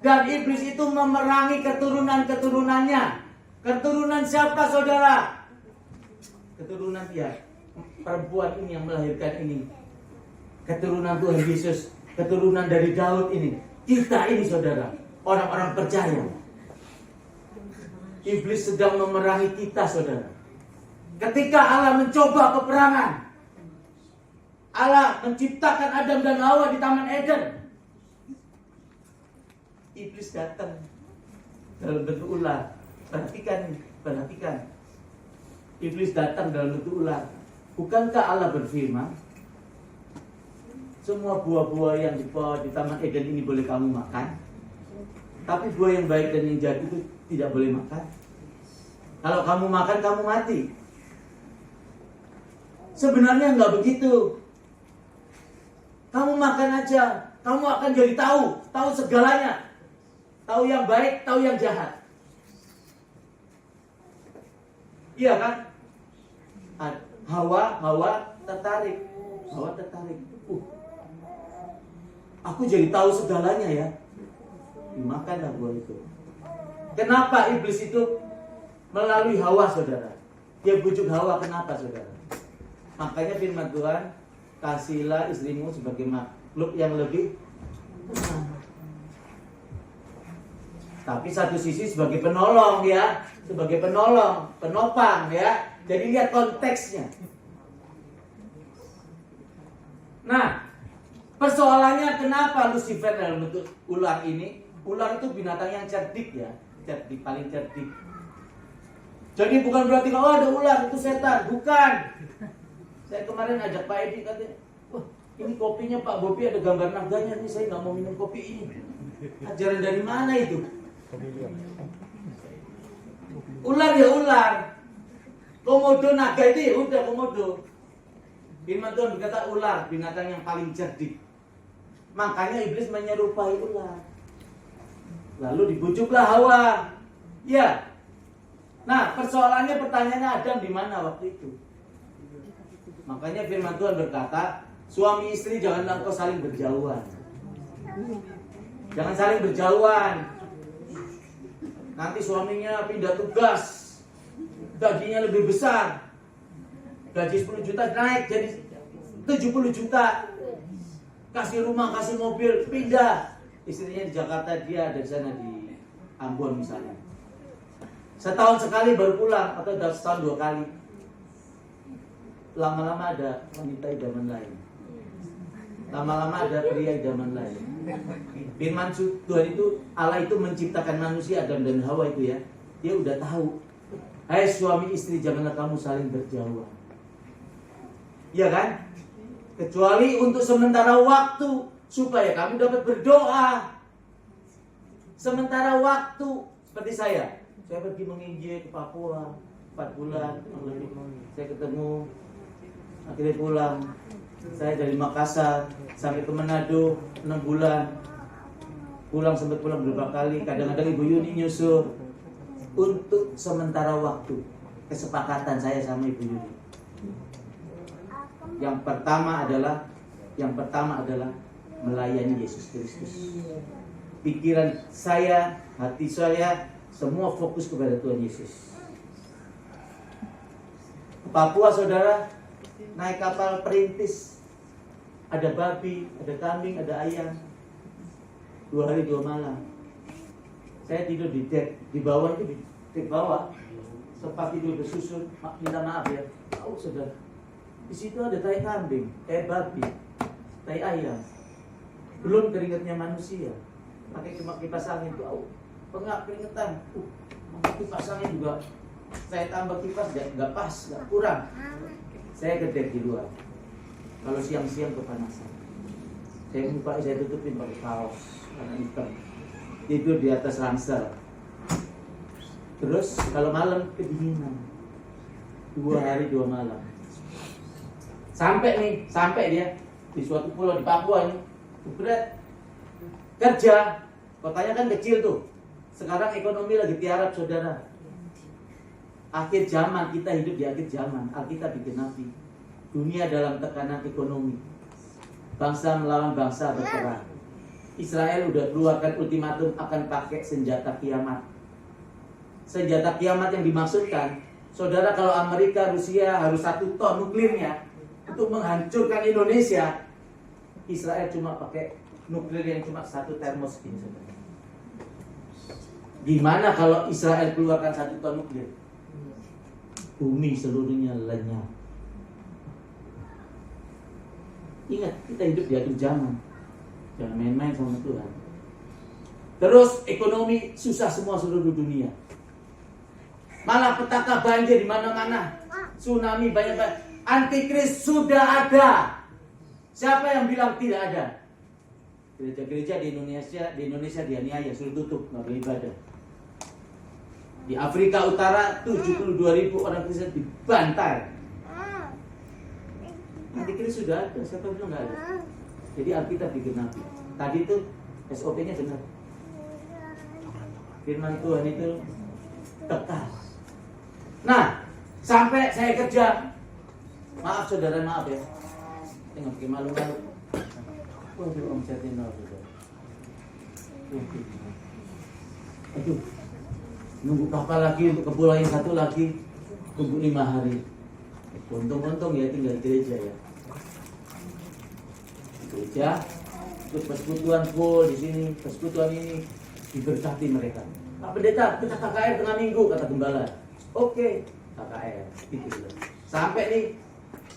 Dan iblis itu memerangi keturunan-keturunannya. Keturunan siapa saudara? Keturunan dia, perempuan ini yang melahirkan ini. Keturunan Tuhan Yesus, keturunan dari Daud ini. Kita ini saudara, orang-orang percaya. Iblis sedang memerangi kita saudara. Ketika Allah mencoba peperangan, Allah menciptakan Adam dan Hawa di Taman Eden. Iblis datang dalam bentuk ular. Perhatikan. Iblis datang dalam bentuk ular. Bukankah Allah berfirman, semua buah-buah yang di Taman Eden ini boleh kamu makan, tapi buah yang baik dan yang jahat itu tidak boleh makan. Kalau kamu makan, kamu mati. Sebenarnya nggak begitu. Kamu makan aja, kamu akan jadi tahu segalanya. Tahu yang baik, tahu yang jahat. Iya kan? Hawa tertarik. Aku jadi tahu segalanya ya. Dimakanlah buah itu. Kenapa iblis itu melalui Hawa, saudara? Dia bujuk Hawa, kenapa, saudara? Makanya firman Tuhan, kasihlah istrimu sebagai makhluk yang lebih tenang. Tapi satu sisi sebagai penolong ya, sebagai penolong, penopang ya. Jadi lihat konteksnya. Nah, persoalannya kenapa Lucifer dalam bentuk ular ini? Ular itu binatang yang cerdik ya, cerdik, paling cerdik. Jadi bukan berarti kalau ada ular itu setan, bukan. Saya kemarin ajak Pak Edi, katanya, wah ini kopinya Pak Bobi ada gambar naganya nih, saya nggak mau minum kopi ini. Ajaran dari mana itu? Ular ya ular. Komodo naga itu ya udah komodo. Firman Tuhan berkata ular, binatang yang paling cerdik. Makanya iblis menyerupai ular. Lalu dibujuklah Hawa. Ya. Nah, persoalannya, pertanyaannya Adam di mana waktu itu? Makanya firman Tuhan berkata, suami istri janganlah engkau saling berjauhan. Jangan saling berjauhan. Nanti suaminya pindah tugas, gajinya lebih besar. Gaji 10 juta naik jadi 70 juta. Kasih rumah, kasih mobil, pindah. Istrinya di Jakarta, dia ada di sana di Ambon misalnya. Setahun sekali baru pulang, atau setahun 2 kali. Lama-lama ada wanita idaman lain. Lama-lama ada pria idaman lain. Firman Tuhan itu, Allah itu menciptakan manusia Adam dan Hawa itu ya. Dia udah tahu. Hai suami istri, janganlah kamu saling berjauhan. Iya kan? Kecuali untuk sementara waktu, supaya kamu dapat berdoa. Sementara waktu, seperti saya pergi menginjil ke Papua 4 bulan, saya ketemu, akhirnya pulang. Saya dari Makassar sampai ke Manado 6 bulan. Sempat pulang beberapa kali. Kadang-kadang Ibu Yuni nyusul. Untuk sementara waktu, kesepakatan saya sama Ibu Yuni. Yang pertama adalah melayani Yesus Kristus. Pikiran saya, hati saya, semua fokus kepada Tuhan Yesus. Ke Papua, saudara, naik kapal perintis. Ada babi, ada kambing, ada ayam. 2 hari 2 malam. Saya tidur di deck, di bawah itu, di deck bawah. Sempat tidur bersusun, minta maaf ya. Tahu, saudara. Di situ ada tai kambing, babi, tai ayam. Belum keringatnya manusia. Pakai cuma kipas angin tuh, pengap keringetan. Kipas angin juga. Saya tambah kipas nggak pas, nggak kurang. Saya gedek di luar. Kalau siang-siang kepanasan. Saya tutupin pakai kaos warna hitam. Tidur di atas ransel. Terus kalau malam kedinginan. 2 hari 2 malam. Sampai dia di suatu pulau di Papua ini. Berat. Kerja. Kotanya kan kecil tuh. Sekarang ekonomi lagi tiarap, saudara. Akhir zaman, kita hidup di akhir zaman. Alkitab bikin nabi. Dunia dalam tekanan ekonomi. Bangsa melawan bangsa berperang. Israel udah keluarkan ultimatum akan pakai senjata kiamat. Senjata kiamat yang dimaksudkan, saudara, kalau Amerika, Rusia harus 1 ton nuklirnya untuk menghancurkan Indonesia, Israel cuma pakai nuklir yang cuma 1 termos ini, saudara. Gimana kalau Israel keluarkan 1 ton nuklir? Bumi seluruhnya lenyap. Ingat, kita hidup di akhir zaman. Jangan main-main sama Tuhan. Terus ekonomi susah semua seluruh dunia. Malah petaka banjir di mana-mana. Tsunami banyak. Antikris sudah ada. Siapa yang bilang tidak ada? Gereja-gereja di Indonesia dianiaya, suruh tutup, nggak boleh ibadah. Di Afrika Utara 72.000 orang Kristen dibantai. Antikris sudah ada, siapa bilang nggak ada? Jadi Alkitab bikin nabi. Tadi itu SOP-nya benar. Firman Tuhan itu kekal. Nah, sampai saya kerja Maaf saudara, maaf ya. Tengok pakai malu-malu. Waduh, omsetnya nol saudara. Aduh, nunggu kapal lagi untuk ke pulau yang satu lagi, tunggu 5 hari. Untung-untung ya tinggal gereja ya. Gereja, terus persekutuan full di sini, persekutuan ini diberkati mereka. Pak Pendeta, kita KKR tengah minggu kata gembala. Oke, KKR. Gitu. Sampai nih,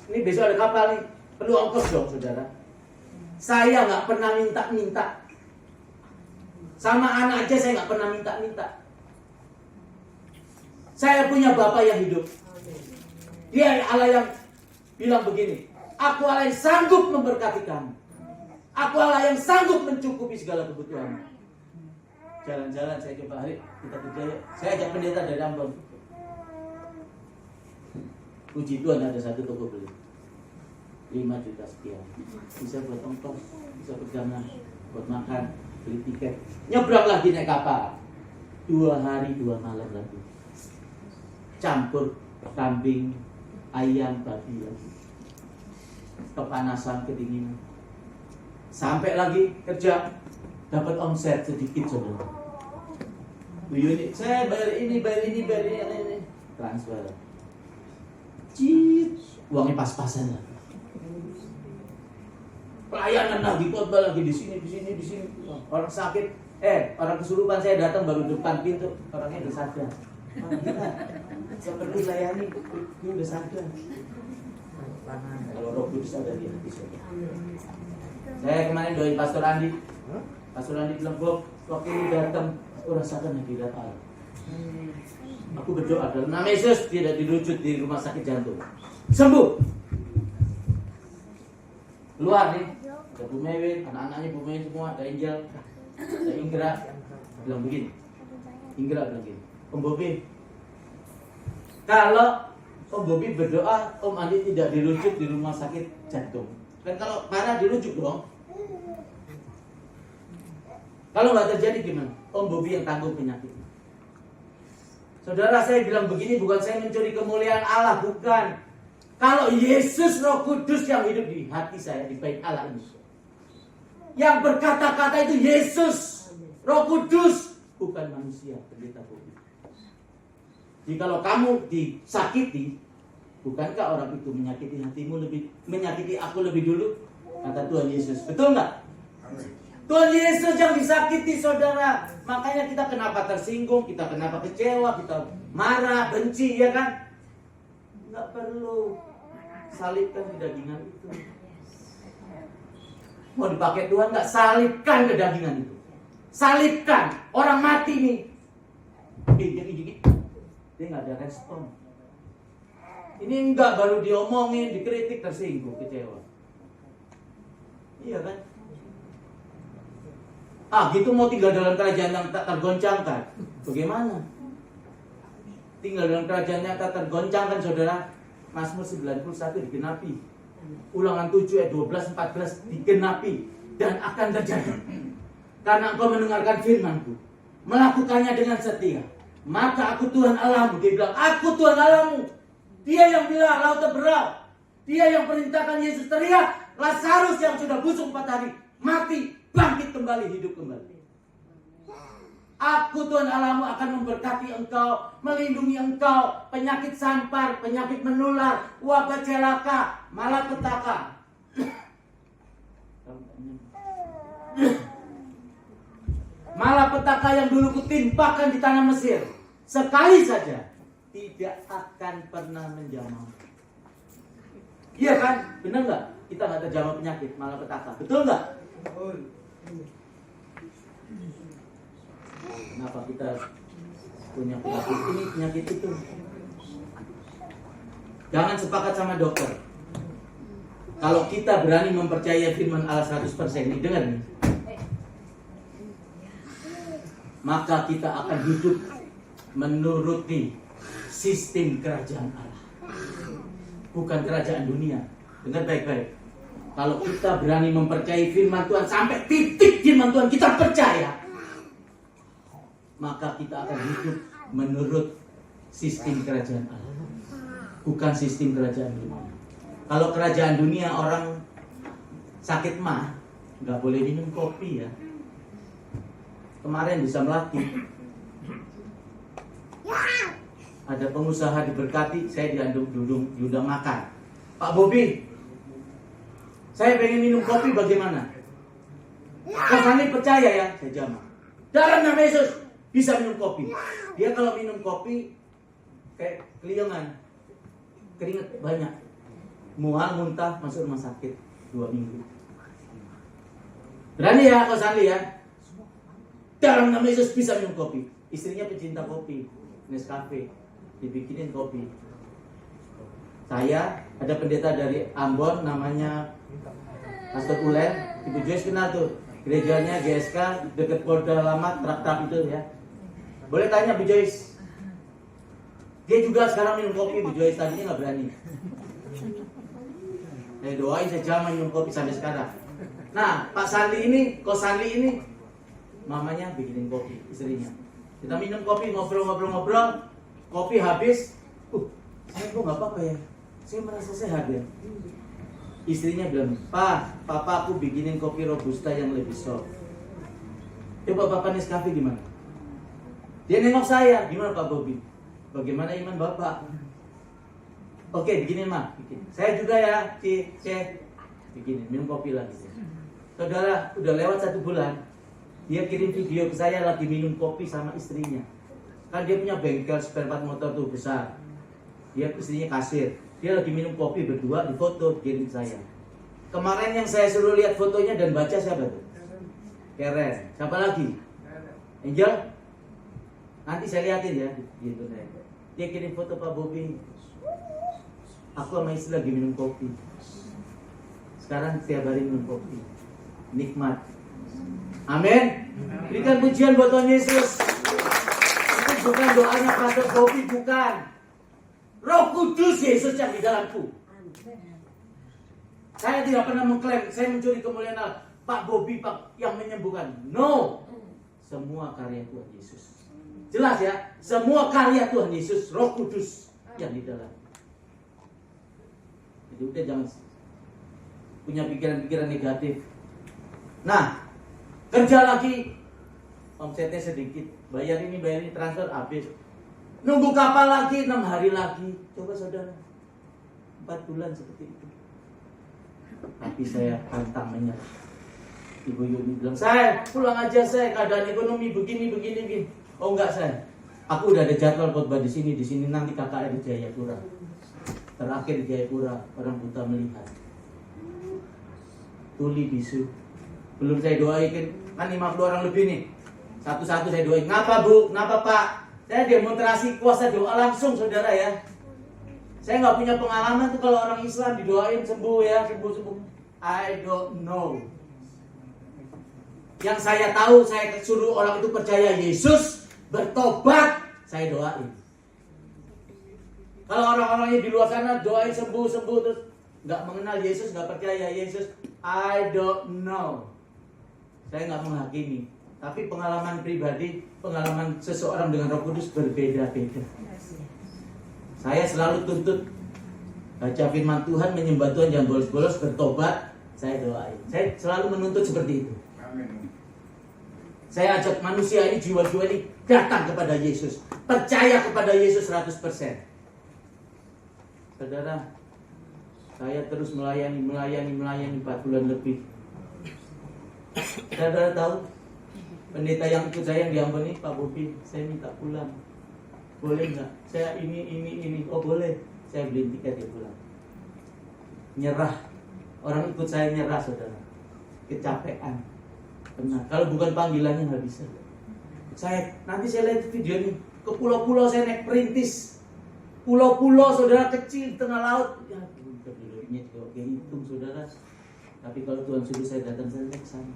ini besok ada kapal nih, perlu ongkos dong saudara. Saya nggak pernah minta-minta. Sama anak aja saya nggak pernah minta-minta. Saya punya Bapak yang hidup. Dia Allah yang bilang begini, aku Allah yang sanggup memberkati kamu. Aku Allah yang sanggup mencukupi segala kebutuhan. Jalan-jalan saya coba hari kita kerja. Saya ajak pendeta dari Ambon. Puji Tuhan ada satu toko beli 5 juta sekian. Bisa buat ongkos, bisa perjalanan, buat makan, beli tiket. Nyebrang lagi naik kapal. 2 hari 2 malam lagi. Campur kambing, ayam, babi lagi. Kepanasan, kedinginan. Sampai lagi kerja, dapat omset sedikit saudara. Unit, saya bayar ini, transfer. Cip, uangnya pas-pasan lah. Pelayanan lagi, khotbah lagi di sini. Orang sakit, orang kesurupan saya datang baru depan pintu, orangnya udah sadar. Seperti layani, dia udah sadar. Kalau Roh Kudus ada di hati saya. Saya kemarin doain Pastor Andi. Pastor Andi bilang, Bob, waktu ini datang, rasakan hadirat Allah. Aku berdoa dalam nama Yesus tidak dirujuk di rumah sakit jantung. Sembuh. Keluar nih, ada Bu Mewin, anak-anaknya Bu Mewin semua, ada Angel, ada Inggra. Bilang begini, Inggra bilang begini, Om Bobi, kalau Om Bobi berdoa, Om Andi tidak dirujuk di rumah sakit jantung. Dan kalau parah dirujuk dong. Kalau nggak terjadi gimana? Om Bobi yang tanggung penyakit. Saudara, saya bilang begini bukan saya mencuri kemuliaan Allah, bukan. Kalau Yesus Roh Kudus yang hidup di hati saya, di bait Allah ini, yang berkata-kata itu Yesus Roh Kudus, bukan manusia, pendeta Bobi. Jadi kalau kamu disakiti, bukankah orang itu menyakiti hatimu menyakiti aku lebih dulu? Kata Tuhan Yesus, betul nggak? Tuhan Yesus yang disakiti saudara. Makanya kita kenapa tersinggung, kita kenapa kecewa, kita marah, benci, ya kan? Nggak perlu salibkan kedagingan itu. Mau dipakai Tuhan nggak? Salibkan kedagingan itu. Salibkan. Orang mati nih. Dia nggak ada respon. Ini enggak, baru diomongin, dikritik, tersinggung, kecewa. Iya kan? Gitu mau tinggal dalam kerajaan yang tak tergoncangkan. Bagaimana? Tinggal dalam kerajaan yang tak tergoncangkan, saudara. Mazmur 91 digenapi. Ulangan 7 ayat 12, 14 digenapi. Dan akan terjadi. Karena engkau mendengarkan firman-Ku, melakukannya dengan setia. Maka aku Tuhan Allahmu. Dia bilang, aku Tuhan Allahmu. Dia yang bilang laut terbelah. Dia yang perintahkan Yesus teriak. Lazarus yang sudah busuk 4 hari mati, bangkit kembali, hidup kembali. Aku Tuhan Allahmu akan memberkati engkau, melindungi engkau, penyakit sampar, penyakit menular, wabah celaka, malapetaka. Malapetaka yang dulu kutimpakan di tanah Mesir, sekali saja tidak akan pernah menjamah. Iya kan? Benar nggak? Kita nggak terjamah penyakit, malapetaka. Betul nggak? Kenapa kita punya penyakit ini, penyakit itu? Jangan sepakat sama dokter. Kalau kita berani mempercayai firman Allah 100%, nih dengar nih, maka kita akan hidup menuruti sistem kerajaan Allah, bukan kerajaan dunia. Dengar baik-baik. Kalau kita berani mempercayai firman Tuhan sampai titik firman Tuhan kita percaya, maka kita akan hidup menurut sistem kerajaan Allah, bukan sistem kerajaan dunia. Kalau kerajaan dunia orang sakit mah nggak boleh minum kopi ya. Kemarin bisa melatih. Ada pengusaha diberkati, saya diundang makan. Pak Bobi, saya pengen minum kopi bagaimana? Kau kami percaya ya, saya jawab. Dalam nama Yesus bisa minum kopi. Dia kalau minum kopi kayak keliengan, keringat banyak, mual, muntah, masuk rumah sakit 2 minggu. Berani ya, kau Sandi ya? Dalam nama Yesus bisa minum kopi. Istrinya pecinta kopi, Nescafe, dibikinin kopi. Saya ada pendeta dari Ambon namanya Pastor Ulen, Ibu Joyce kenal tuh, gerejanya GSK dekat Polda Lama, Trak-Trak itu ya. Boleh tanya Bu Joyce. Dia juga sekarang minum kopi, Bu Joyce tadinya nggak berani. Saya doain saya jangan minum kopi sampai sekarang. Nah, Pak Sandi ini, Ko Sandi ini, mamanya bikinin kopi, istrinya. Kita minum kopi, ngobrol, kopi habis. Saya kok nggak apa-apa ya? Saya merasa sehat ya. Istrinya bilang, Pak, papa aku bikinin kopi robusta yang lebih soft. Coba Bapak Nescafe gimana? Dia nengok saya, gimana Pak Bobi? Bagaimana iman Bapak? Oke, bikinin mah, bikin. Saya juga ya, bikinin, minum kopi lagi. Saudara, udah lewat 1 bulan, dia kirim video ke saya lagi minum kopi sama istrinya. Kan dia punya bengkel spare part motor tuh besar. Dia istrinya kasir. Dia lagi minum kopi berdua, difoto, kirim ke saya. Kemarin yang saya suruh lihat fotonya dan baca siapa tuh? Keren. Siapa lagi? Angel? Nanti saya liatin ya gitu deh. Dia kirim foto Pak Bobi. Aku sama istri lagi minum kopi. Sekarang setiap hari minum kopi. Nikmat. Amin. Berikan pujian buat Tuhan Yesus. Itu bukan doanya Pastor Bobi, bukan. Roh Kudus Yesus yang di dalamku. Saya tidak pernah mengklaim saya mencuri kemuliaan Allah. Pak Bobi Pak yang menyembuhkan. No. Semua karya Tuhan Yesus. Jelas ya? Semua karya Tuhan Yesus, Roh Kudus yang di dalam. Jadi udah jangan punya pikiran-pikiran negatif. Nah, kerja lagi, omsetnya sedikit, bayar ini, transfer habis. Nunggu kapal lagi, 6 hari lagi. Coba saudara, 4 bulan seperti itu. Tapi saya pantang menyerah. Ibu Yuni bilang, saya pulang aja saya, keadaan ekonomi begini. Oh enggak saya, aku udah ada jadwal khotbah di sini nanti KKR di Jayapura. Terakhir di Jayapura, orang buta melihat. Tuli bisu. Belum saya doain, kan 50 orang lebih nih. Satu-satu saya doain. Kenapa Bu? Kenapa Pak? Saya demonstrasi kuasa doa langsung saudara ya. Saya nggak punya pengalaman tuh kalau orang Islam didoain sembuh ya, sembuh. I don't know. Yang saya tahu, saya suruh orang itu percaya Yesus, bertobat, saya doain. Kalau orang-orangnya di luar sana doain sembuh terus nggak mengenal Yesus, nggak percaya Yesus, I don't know. Saya nggak menghakimi, tapi pengalaman pribadi, pengalaman seseorang dengan Roh Kudus berbeda-beda. Saya selalu tuntut baca firman Tuhan, menyembah Tuhan, jangan bolos-bolos, bertobat, saya doain. Saya selalu menuntut seperti itu. Saya ajak manusia ini, jiwa-jiwa ini datang kepada Yesus, percaya kepada Yesus 100%. Saudara, saya terus melayani 4 bulan lebih. Saudara tahu, pendeta yang ikut saya yang di Ambon ini, Pak Bobi, saya minta pulang. Boleh nggak? Saya ini. Oh boleh. Saya beli tiket dia pulang. Nyerah. Orang ikut saya nyerah, saudara. Kecapean. Benar. Kalau bukan panggilannya nggak bisa. Nanti saya lihat video ini. Ke pulau-pulau saya naik perintis. Pulau-pulau saudara kecil di tengah laut. Ya, videonya juga oke hitung saudara. Tapi kalau Tuhan suruh saya datang, saya ke sana.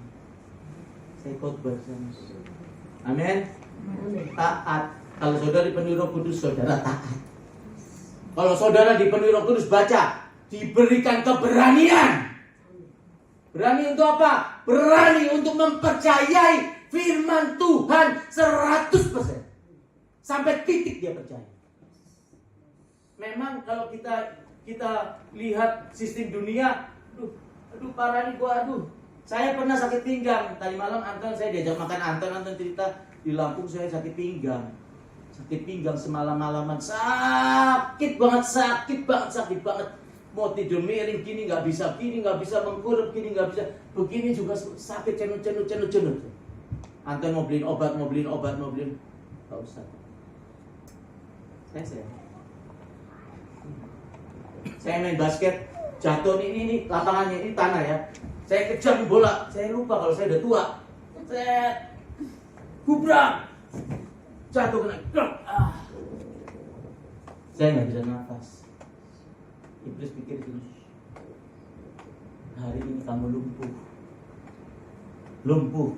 Saya khotbah sana. Amin. Taat. Kalau saudara dipenuhi Roh Kudus, saudara taat. Kalau saudara dipenuhi Roh Kudus, baca, diberikan keberanian. Berani untuk apa? Berani untuk mempercayai firman Tuhan 100%. Sampai titik dia percaya. Memang kalau kita kita lihat sistem dunia, aduh parah nih gua, aduh. Saya pernah sakit pinggang. Tadi malam Anton saya diajak makan, Anton cerita di Lampung saya sakit pinggang. Sakit pinggang semalam-malaman, sakit banget. Mau tidur miring gini nggak bisa, mengkurep gini nggak bisa, begini juga sakit cenut. Anton mau beliin obat, nggak usah. Saya main basket, jatuh ini lapangannya, ini tanah ya. Saya kejar bola, saya lupa kalau saya udah tua. Saya gubrak, jatuh kena krok. Saya nggak bisa nafas. Iblis pikir gini, hari ini kamu lumpuh.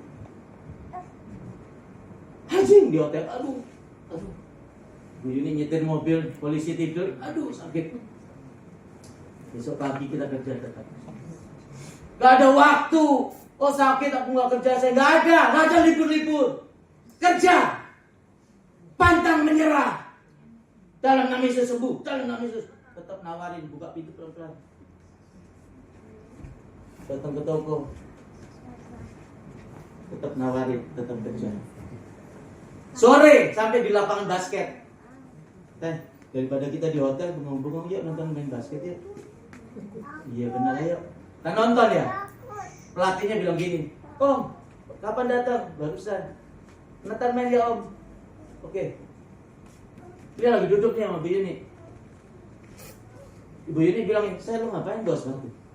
Hajing di hotel, aduh. Bu Yuni nyetir mobil, polisi tidur, aduh sakit. Besok pagi kita kerja tetap. Gak ada waktu. Oh sakit aku gak kerja, saya gak ada libur-libur. Kerja, pantang menyerah. Dalam nama Yesus sembuh, tetap nawarin, buka pintu pelan-pelan. Datang ke toko, tetap nawarin, tetap kerja. Sore sampai di lapangan basket. Daripada kita di hotel bengong-bengong, yuk nonton main basket ya. Iya benar, ayo. Kita nonton ya. Pelatihnya bilang gini, Om, kapan datang? Barusan. Nonton main ya Om. Oke. Dia lagi duduk nih sama Bu Yuni. Ibu Yuni bilang, saya lu ngapain bos?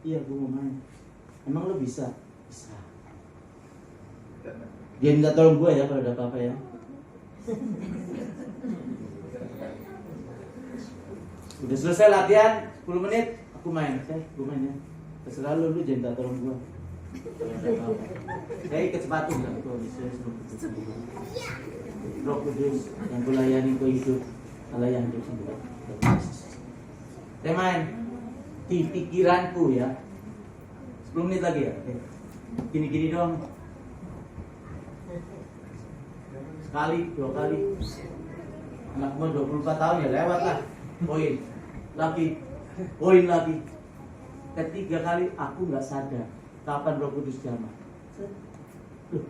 Iya, gue mau main. Emang lu bisa? Bisa. Dia minta tolong gue ya kalau ada apa-apa ya. Udah selesai latihan 10 menit, aku main. Gue main ya. Terserah lu jangan minta tolong gue. Saya ikat sepatu bilang itu, saya suruh Roh Kudus yang kulayani ku hidup, Allah yang hidup sendiri. Saya main di pikiranku ya. 10 menit lagi ya. Gini-gini dong. Sekali, 2 kali. Anak gua 24 tahun ya lewat lah. Poin lagi. Ketiga kali aku nggak sadar kapan Roh Kudus jamah. Loh,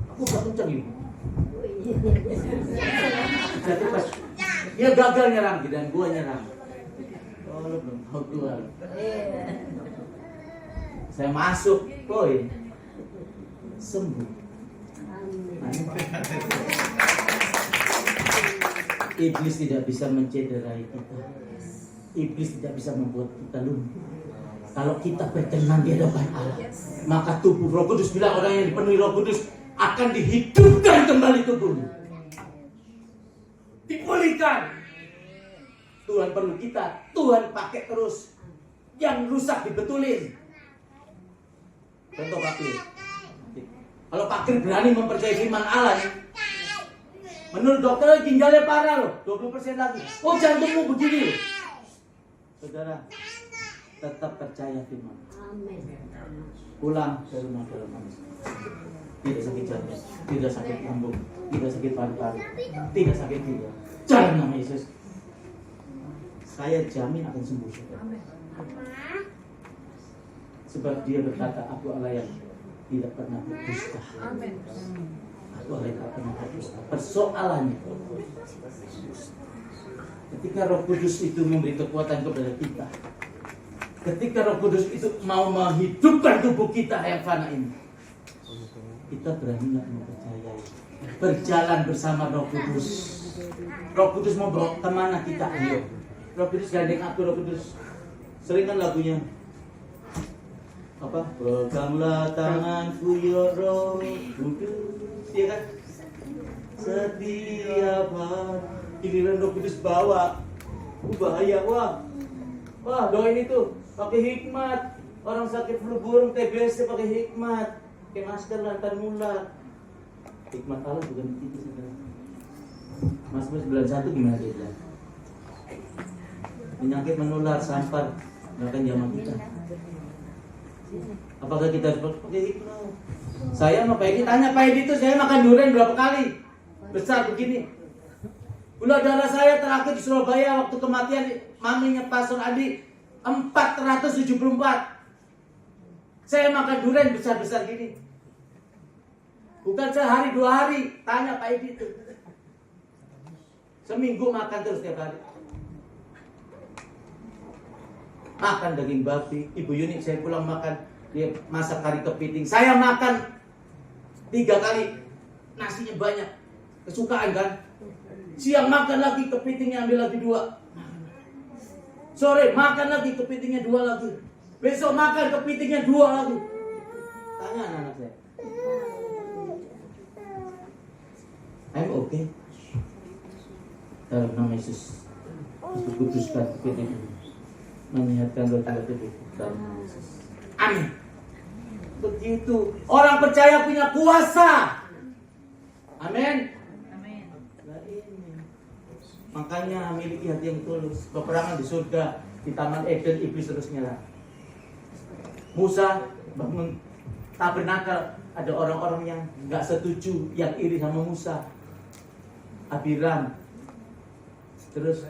aku nggak kencang ini. Jadi pas dia gagal nyerang dan gua nyerang. Oh, lu belum tahu gua. Saya masuk, poin sembuh. Iblis tidak bisa mencederai kita. Iblis tidak bisa membuat kita lumpuh. Kalau kita berkenan di hadapan Allah, maka tubuh Roh Kudus bilang orang yang dipenuhi Roh Kudus akan dihidupkan kembali tubuhnya. Dipulihkan. Tuhan perlu kita, Tuhan pakai terus. Yang rusak dibetulin. Contoh Pakir. Kalau Pakir berani mempercayai firman Allah nih, menurut dokter ginjalnya parah loh, 20% lagi. Oh jantungmu begini. Saudara, tetap percaya firman. Pulang ke rumah dalam manusia. Tidak sakit jantung, tidak sakit lambung, tidak sakit paru-paru, tidak sakit ginjal. Dalam nama Yesus, saya jamin akan sembuh. Sebab dia berkata, aku Allah yang tidak pernah berdusta. Aku Allah yang tidak pernah berdusta. Persoalannya, ketika Roh Kudus itu memberi kekuatan kepada kita, ketika Roh Kudus itu mau menghidupkan tubuh kita yang fana ini, kita berani nggak mempercayai? Berjalan bersama Roh Kudus. Roh Kudus mau bawa kemana kita? Ayo. Roh Kudus gandeng aku, Roh Kudus. Sering kan lagunya, apa? Peganglah tanganku ya Roh Kudus, ya kan? Setiap hari giliran Roh Kudus bawa, bahaya. Wah doain itu pakai hikmat. Orang sakit flu burung TBC pakai hikmat, pakai masker lantar mulat. Hikmat Allah bukan itu saudara. Mazmur 91 gimana dia bilang? Penyakit menular, sampar bahkan zaman kita. Apakah kita harus pakai hikmat? Saya sama Pak Edi tanya, Pak Edi itu saya makan durian berapa kali? Besar begini. Gula darah saya terakhir di Surabaya waktu kematian maminya Pastor Adi 474. Saya makan durian besar-besar gini. Bukan sehari 2 hari. Tanya Pak Edi itu. Seminggu makan terus tiap hari. Makan daging babi. Ibu Yuni saya pulang makan, dia masak kari kepiting. Saya makan 3 kali. Nasinya banyak. Kesukaan kan? Siang makan lagi, kepitingnya ambil lagi 2. Sore makan lagi, kepitingnya 2 lagi. Besok makan, kepitingnya 2 lagi. Tanya anak-anak saya. I'm okay. Dalam nama Yesus, Yesus kuduskan kepiting ini, menyehatkan roti-roti itu. Dalam nama Yesus. Amin. Begitu. Orang percaya punya kuasa. Amin. Nah ini. Makanya miliki hati yang tulus. Peperangan di surga, di Taman Eden, iblis terus nyerang. Musa bangun tabernakel, ada orang-orang yang nggak setuju, yang iri sama Musa. Abiram, terus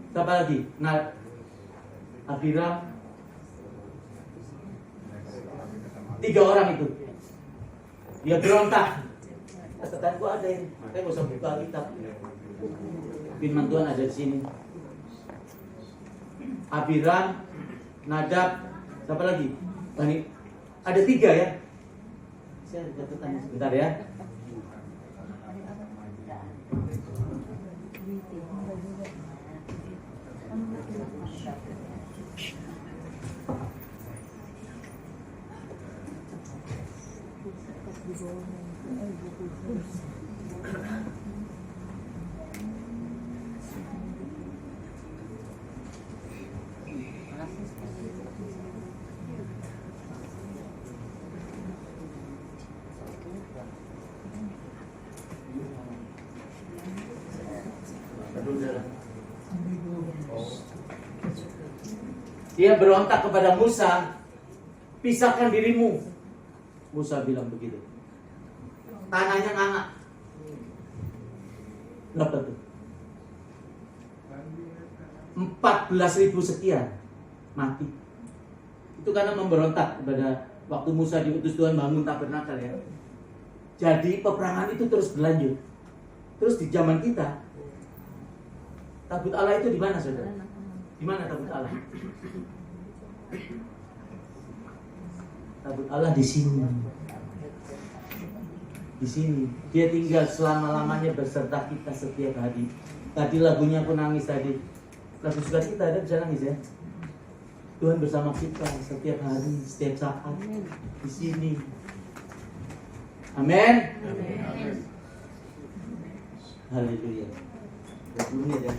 siapa lagi? Nah, Abiram, 3 orang itu, dia berontak. Katakan gua ada ini, saya nggak usah buka kitab. Firman Tuhan ada di sini. Abiram, Nadab, siapa lagi? Bani, ada 3 ya. Saya ada catatan sebentar ya. Dia berontak kepada Musa, pisahkan dirimu. Musa bilang begitu. Tanahnya nganga. Kenapa tuh? 14.000 sekian mati. Itu karena memberontak kepada waktu Musa diutus Tuhan bangun tabernakel ya. Jadi peperangan itu terus berlanjut. Terus di zaman kita, tabut Allah itu di mana, saudara? Di mana tabut Allah? Tabut Allah di sini. Di sini. Dia tinggal selama-lamanya beserta kita setiap hari. Tadi lagunya aku nangis tadi. Lagu suka kita ada bisa nangis ya. Tuhan bersama kita setiap hari, setiap saat di sini. Amin. Haleluya. 20 menit ya.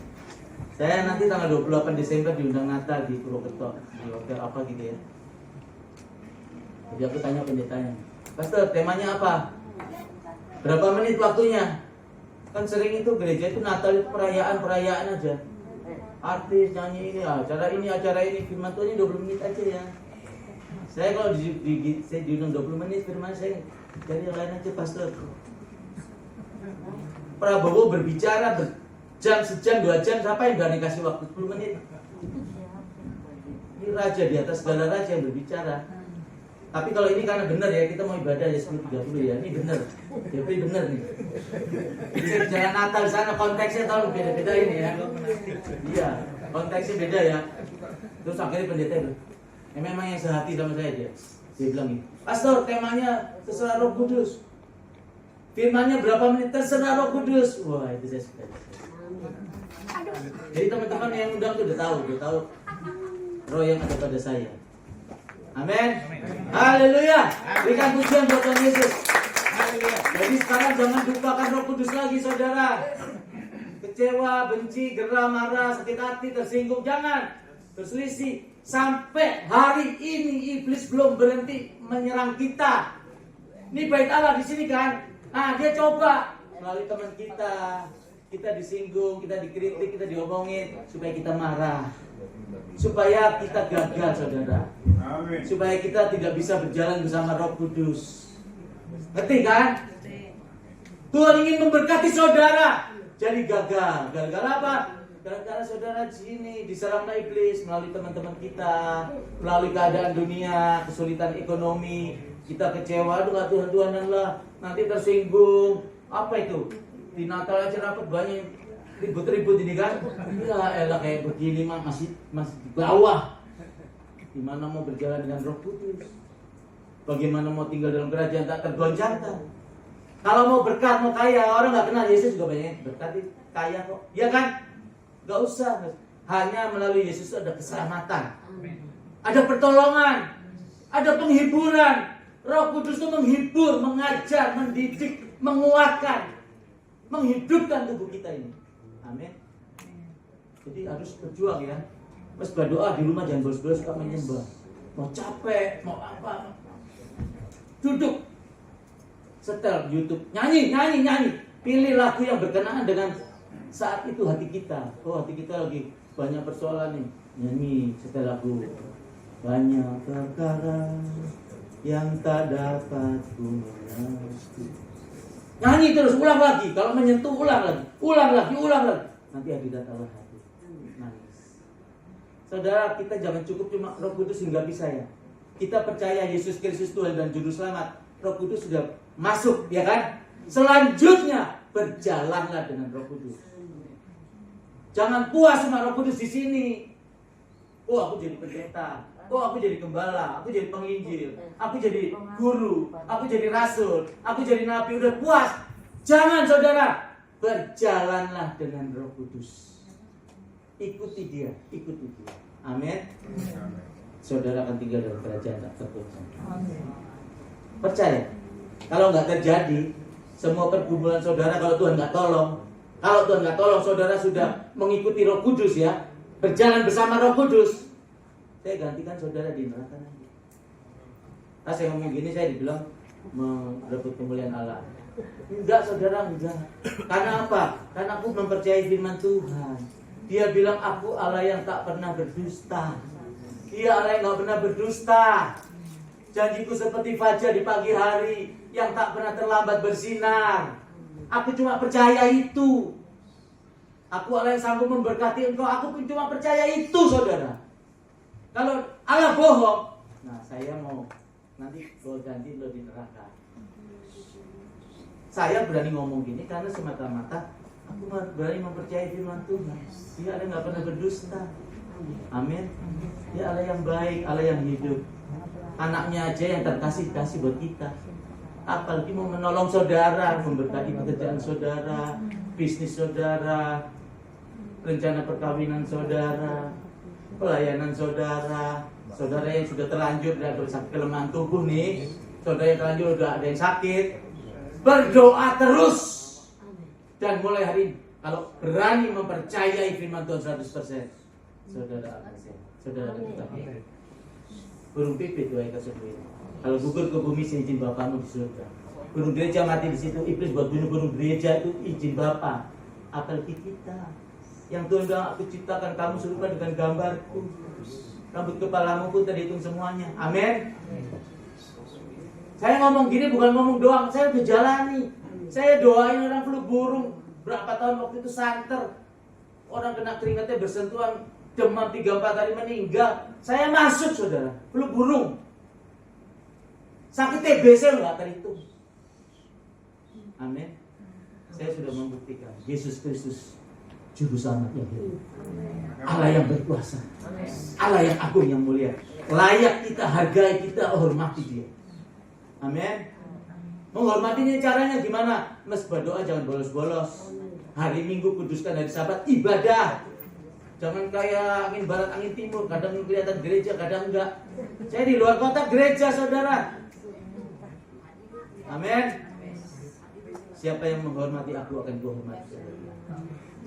Saya nanti tanggal 28 Desember diundang Natal di Purwokerto, di hotel apa gitu ya. Jadi aku tanya pendetanya, Pastor, temanya apa? Berapa menit waktunya? Kan sering itu gereja itu Natal itu perayaan aja. Artis nyanyi ini, acara ini, firman Tuhan ini 20 menit aja ya. Saya kalau saya diundang 20 menit firman saya cari yang lain aja, Pastor. Prabowo berbicara sejam 2 jam, siapa yang berani kasih waktu 10 menit? Ini raja di atas segala raja yang berbicara. Tapi kalau ini karena benar ya, kita mau ibadah ya 10.30 ya, ini benar. Jadi benar nih. Bisa bicara Natal di sana, konteksnya tahu beda-beda ini ya. Iya, konteksnya beda ya. Terus akhirnya pendeta itu, memang yang sehati sama saya dia. Dia bilang ini, Pastor, temanya terserah Roh Kudus. Firmannya berapa menit, terserah Roh Kudus. Wah, itu saya suka. Jadi teman-teman yang undang tuh udah tahu roh yang ada pada saya. Amin. Haleluya. Berikan pujian buat Tuhan Yesus. Haleluya. Jadi sekarang jangan lupakan Roh Kudus lagi, saudara. Kecewa, benci, geram, marah, sakit hati, tersinggung, jangan. Berselisih. Sampai hari ini iblis belum berhenti menyerang kita. Ini bait Allah di sini kan. Nah, dia coba melalui teman kita disinggung, kita dikritik, kita diomongin, supaya kita marah, supaya kita gagal, saudara. Amin. Supaya kita tidak bisa berjalan bersama Roh Kudus. Ngerti kan? Tuhan ingin memberkati saudara, jadi gagal. Gagal apa? Gara-gara saudara di sini diserang iblis melalui teman-teman kita, melalui keadaan dunia, kesulitan ekonomi, kita kecewa, aduh Tuhan lah, nanti tersinggung. Apa itu? Di Natal aja rapat banyak ribut-ribut ini kan? Ya elah kayak begini mah masih di bawah. Gimana mau berjalan dengan Roh Kudus? Bagaimana mau tinggal dalam kerajaan tak tergoncangkan? Kalau mau berkat, mau kaya, orang nggak kenal Yesus juga banyak berkat, kaya kok, ya kan? Gak usah, hanya melalui Yesus ada keselamatan, ada pertolongan, ada penghiburan. Roh Kudus itu menghibur, mengajar, mendidik, menguatkan, menghidupkan tubuh kita ini. Amin. Jadi harus berjuang ya. Pas berdoa di rumah jangan bolos-bolos suka menyembah. Mau capek, mau apa, duduk, setel YouTube, nyanyi. Pilih lagu yang berkenaan dengan saat itu hati kita. Oh, hati kita lagi banyak persoalan nih. Nyanyi, setel lagu. Banyak perkara yang tak dapat ku mengerti. Nyanyi terus, ulang lagi. Kalau menyentuh, ulang lagi. Nanti hadirat Allah hadir. Nangis. Saudara, kita jangan cukup cuma Roh Kudus hingga bisa ya. Kita percaya Yesus Kristus Tuhan dan Juru Selamat. Roh Kudus sudah masuk, ya kan? Selanjutnya berjalanlah dengan Roh Kudus. Jangan puas sama Roh Kudus di sini. Oh, aku jadi pendeta. Oh, aku jadi gembala. Aku jadi penginjil. Aku jadi guru. Aku jadi rasul. Aku jadi nabi. Udah puas. Jangan, saudara. Berjalanlah dengan Roh Kudus. Ikuti dia. Amin. Saudara akan tinggal dalam kerajaan tak tergoncangkan. Percaya. Kalau nggak terjadi, semua pergumulan saudara kalau Tuhan nggak tolong, saudara sudah mengikuti Roh Kudus ya, berjalan bersama Roh Kudus, saya gantikan saudara di neraka nanti. Nah, saya ngomong gini, saya dibilang merebut kemuliaan Allah. Enggak, saudara, enggak. Karena apa? Karena aku mempercayai firman Tuhan. Dia bilang aku Allah yang tak pernah berdusta. Dia Allah yang tak pernah berdusta. Janjiku seperti fajar di pagi hari yang tak pernah terlambat bersinar. Aku cuma percaya itu. Aku Allah yang sanggup memberkati engkau. Aku cuma percaya itu, saudara. Kalau Allah bohong, nah saya mau nanti janji lo di neraka. Saya berani ngomong gini karena semata-mata aku berani mempercayai firman Tuhan. Dia Allah nggak pernah berdusta. Amin. Dia Allah yang baik, Allah yang hidup. Anaknya aja yang terkasih buat kita. Apalagi mau menolong saudara, memberkati pekerjaan saudara, bisnis saudara, rencana perkawinan saudara, pelayanan saudara, saudara yang sudah terlanjur dan bersakit kelemahan tubuh nih, saudara yang terlanjur udah ada yang sakit, berdoa terus. Dan mulai hari ini, kalau berani mempercayai firman Tuhan 100%, saudara akan sehat, saudara akan tetap hidup. Burung pipit doa tersebut. Kalau gugur ke bumi izin Bapamu di surga. Burung gereja mati di situ, iblis buat bunuh burung gereja itu izin Bapa. Apalagi kita yang Tuhan bilang aku ciptakan kamu serupa dengan gambarku. Rambut kepalamu pun terhitung semuanya. Amin. Saya ngomong gini bukan ngomong doang, saya udah jalani. Saya doain orang flu burung. Berapa tahun waktu itu santer. Orang kena keringatnya bersentuhan, demam 3-4 hari meninggal. Saya masuk, saudara, flu burung. Sakit TBC nggak terhitung. Amin. Saya sudah membuktikan Yesus Kristus Juru Selamat yang hidup. Allah yang berkuasa, Allah yang agung, yang mulia. Layak kita hargai, kita hormati dia. Amin. Menghormatinya caranya gimana? Mas berdoa jangan bolos-bolos. Hari Minggu kuduskan hari Sabat ibadah. Jangan kayak angin barat, angin timur. Kadang kelihatan gereja, kadang enggak. Saya di luar kota gereja, saudara. Amin. Siapa yang menghormati aku akan gua hormati.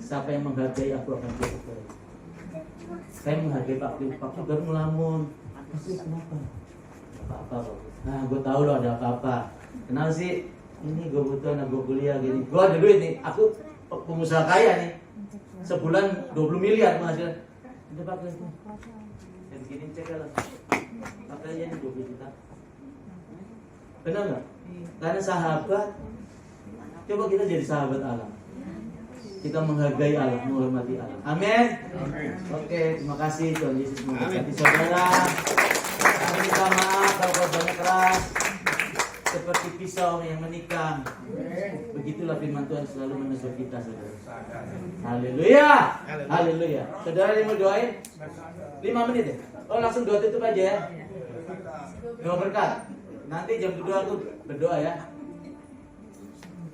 Siapa yang menghargai aku akan gua hargai. Saya menghargai Pak baru melamun. Pasti kenapa? Apa-apa. Nah, gue tahu loh ada apa-apa. Kenapa sih? Ini gue butuh anak gue kuliah gini. Gue ada duit nih. Aku pengusaha kaya nih. Sebulan 20 miliar menghasilkan. Udah pakai itu. Saya bikinin cek lah. Pakai aja nih 20 juta. Benar nggak? Karena sahabat. Coba kita jadi sahabat Allah. kita menghargai Allah, menghormati Allah. Amin. Oke, terima kasih Tuhan Yesus memberkati saudara. Kami minta maaf kalau khotbahnya keras, seperti pisau yang menikam. Begitulah firman Tuhan selalu menegur kita, saudara. Haleluya. Haleluya. Saudara yang mau doain 5 menit ya? Oh, langsung doa tutup aja ya. Doa berkat. Nanti jam 2 aku berdoa ya.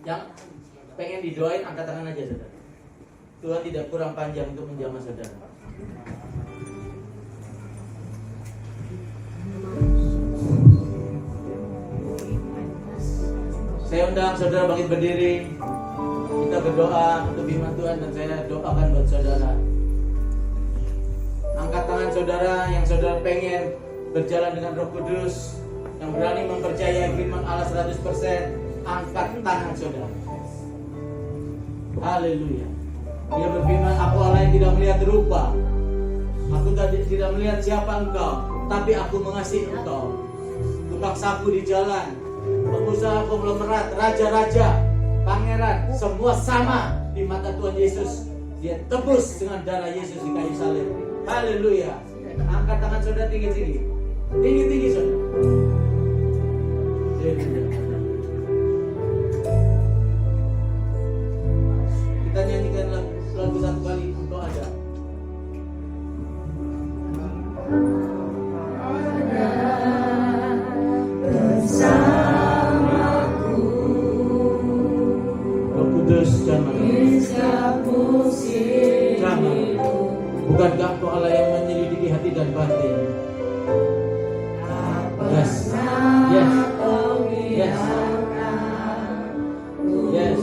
Yang pengen didoain angkat tangan aja, saudara. Tuhan tidak kurang panjang untuk menjamah saudara. Saya undang saudara bangkit berdiri. Kita berdoa untuk firman Tuhan dan saya doakan buat saudara. Angkat tangan saudara yang saudara pengen berjalan dengan Roh Kudus, yang berani mempercayai firman Allah 100%. Angkat tangan saudara. Haleluya. Dia berfirman, aku Allah yang tidak melihat rupa. Aku tidak melihat siapa engkau, tapi aku mengasihi engkau. Tukang sapu di jalan, pengusaha konglomerat, raja-raja, pangeran, semua sama di mata Tuhan Yesus. Dia tebus dengan darah Yesus di kayu salib. Haleluya. Angkat tangan saudara tinggi-tinggi. Tinggi-tinggi saudara. Kita nyanyikan lagu satu kali, engkau ada. Roh Kudus jamah. Bukankah engkau Allah yang menyelidiki hati dan batin? Yes. Yes. Yes. Yes.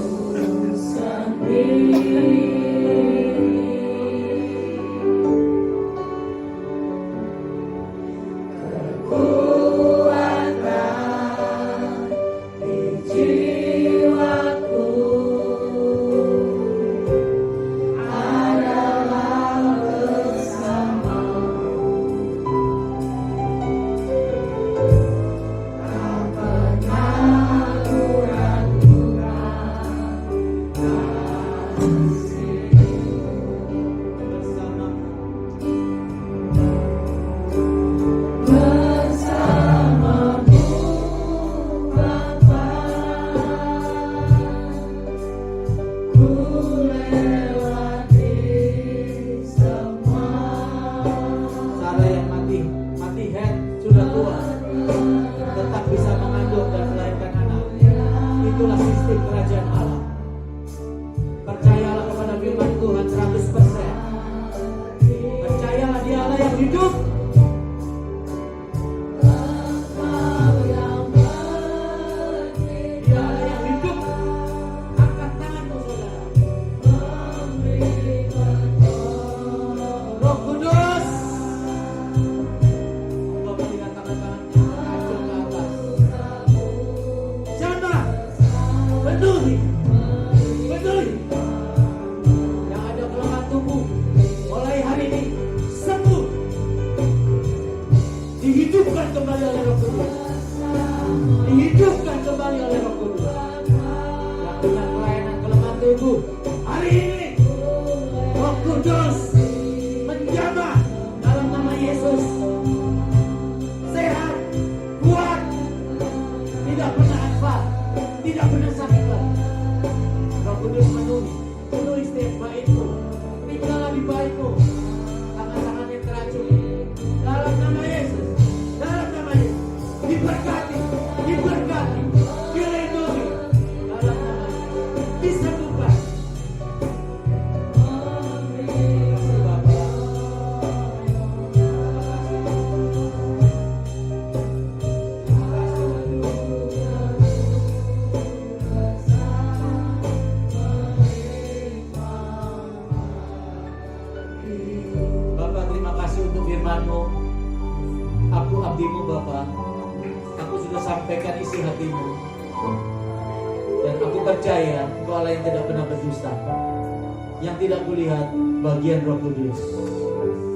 Bagian Roh Kudus.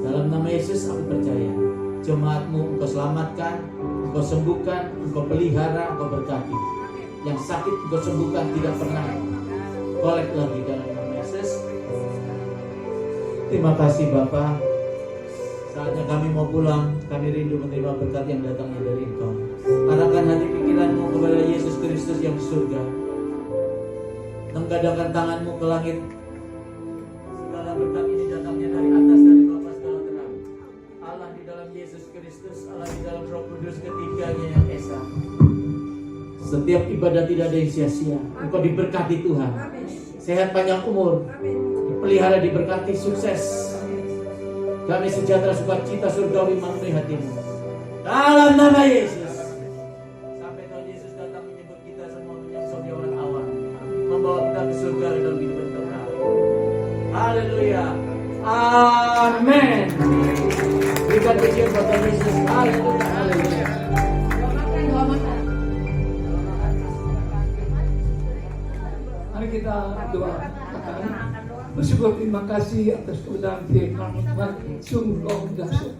Dalam nama Yesus aku percaya. Jemaatmu engkau selamatkan, engkau sembuhkan, engkau pelihara, engkau berkati. Yang sakit engkau sembuhkan, tidak pernah kolek lagi dalam nama Yesus. Terima kasih Bapa. Saatnya kami mau pulang, kami rindu menerima berkat yang datangnya dari Engkau. Arahkan hati pikiranmu kepada Yesus Kristus yang di surga. Menggadangkan tanganmu ke langit. Segala berkat ini datangnya dari atas, dari Bapa segala terang. Allah di dalam Yesus Kristus, Allah di dalam Roh Kudus, ketiganya yang esa. Setiap ibadah tidak ada yang sia-sia. Engkau diberkati Tuhan. Sehat panjang umur. Dipelihara, diberkati, sukses. Kami sejahtera, sukacita surgawi memenuhi hatimu. Dalam nama Yesus. Sampai Tuhan Yesus datang menyebut kita semua menyongsong di orang awan, membawa kita ke surga dalam kehidupan kekal. Haleluya. Amin. Berikan pujian buat Tuhan Yesus. Haleluya. Haleluya. Doa makan. Mari kita doa. Bersyukur, terima kasih atas kebenaran firman Tuhan. Sungguh kau dahsyat.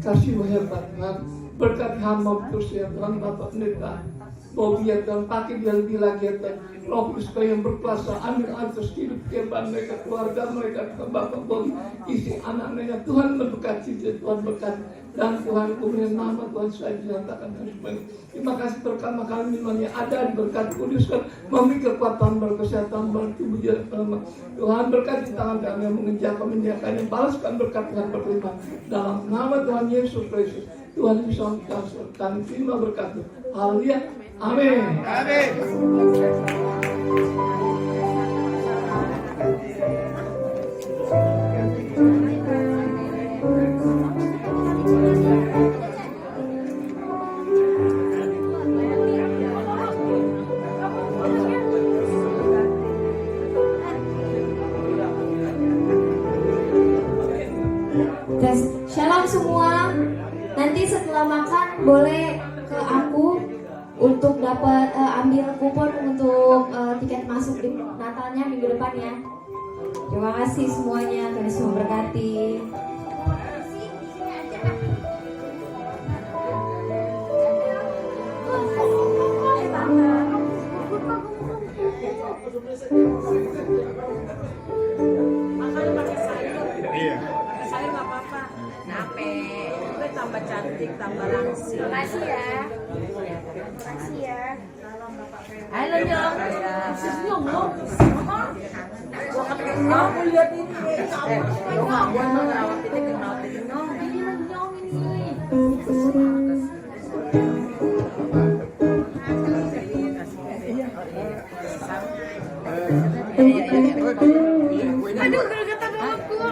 Kasih hebat Tuhan. Berkat hamba terus ya Tuhan, Bapak Pendeta Bobi ya Tuhan, pakai dia lebih lagi ya Tuhan. Roh Kudus yang berkuasa, ambil atas hidup kehidupan mereka, keluarga mereka, Bapak Bobi, isi anak-anaknya. Tuhan memberkati, Tuhan berkati. Dan Tuhan kemudian nama Tuhan saya dinyatakan dan semuanya. Terima kasih berkat makanan minumannya ada, berkat kuduskan, memberi kekuatan, berkesehatan, bertubuh jalan. Tuhan berkati tangan kami yang mengejarkan, menjaga, balaskan berkat Tuhan berlimpah. Dalam nama Tuhan Yesus Kristus, Tuhan bisa kami terima berkat. Haleluya. Amin. Amin. Shalom semua. Nanti setelah makan boleh ke aku untuk dapat ambil kupon untuk tiket masuk di Natalnya minggu depan ya. Terima kasih semuanya, Tuhan Yesus memberkati. Makan pakai sayur. Iya. Pakai sayur nggak apa-apa. Nape? Gue tambah cantik, tambah langsing. Makasih ya. Makasih ya. Halo Nyong. Sis Nyong lo. Gua ketemu Nyong, gua lihat ini. Lo nggak buat lo ngerawatin Nyong. Ini lagi Nyong ini. Aduh, gergetan banget gua.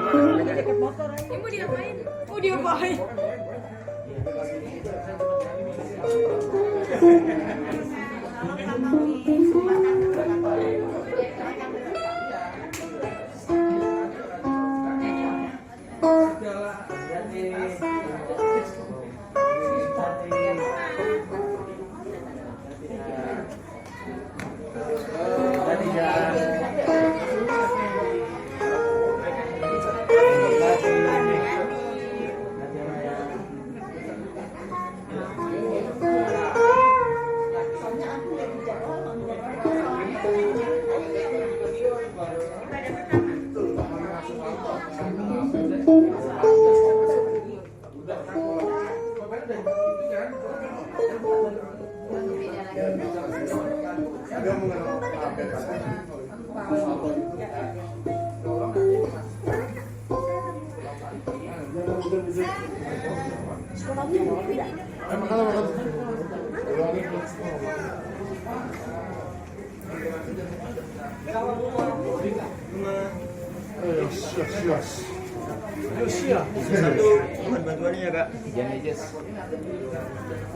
Ini mau diapain? Mau diapain?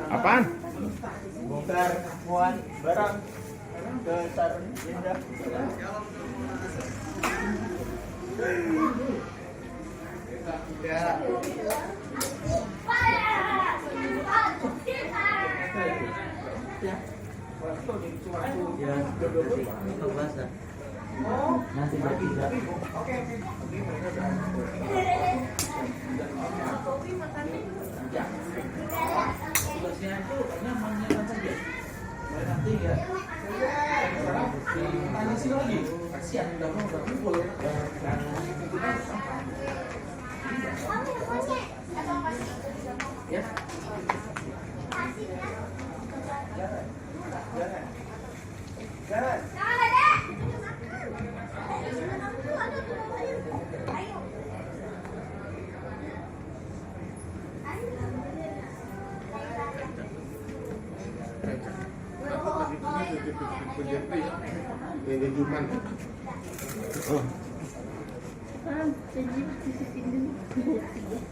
Apaan? Bongkar muat barang ke Sarun Indah. Ya. Ya, nanti bertiga. Tugasnya itu nyaman saja. Nanti ya. Tanya sih lagi. kasihan udah mau berkumpul. Ya.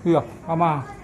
Iya, sama.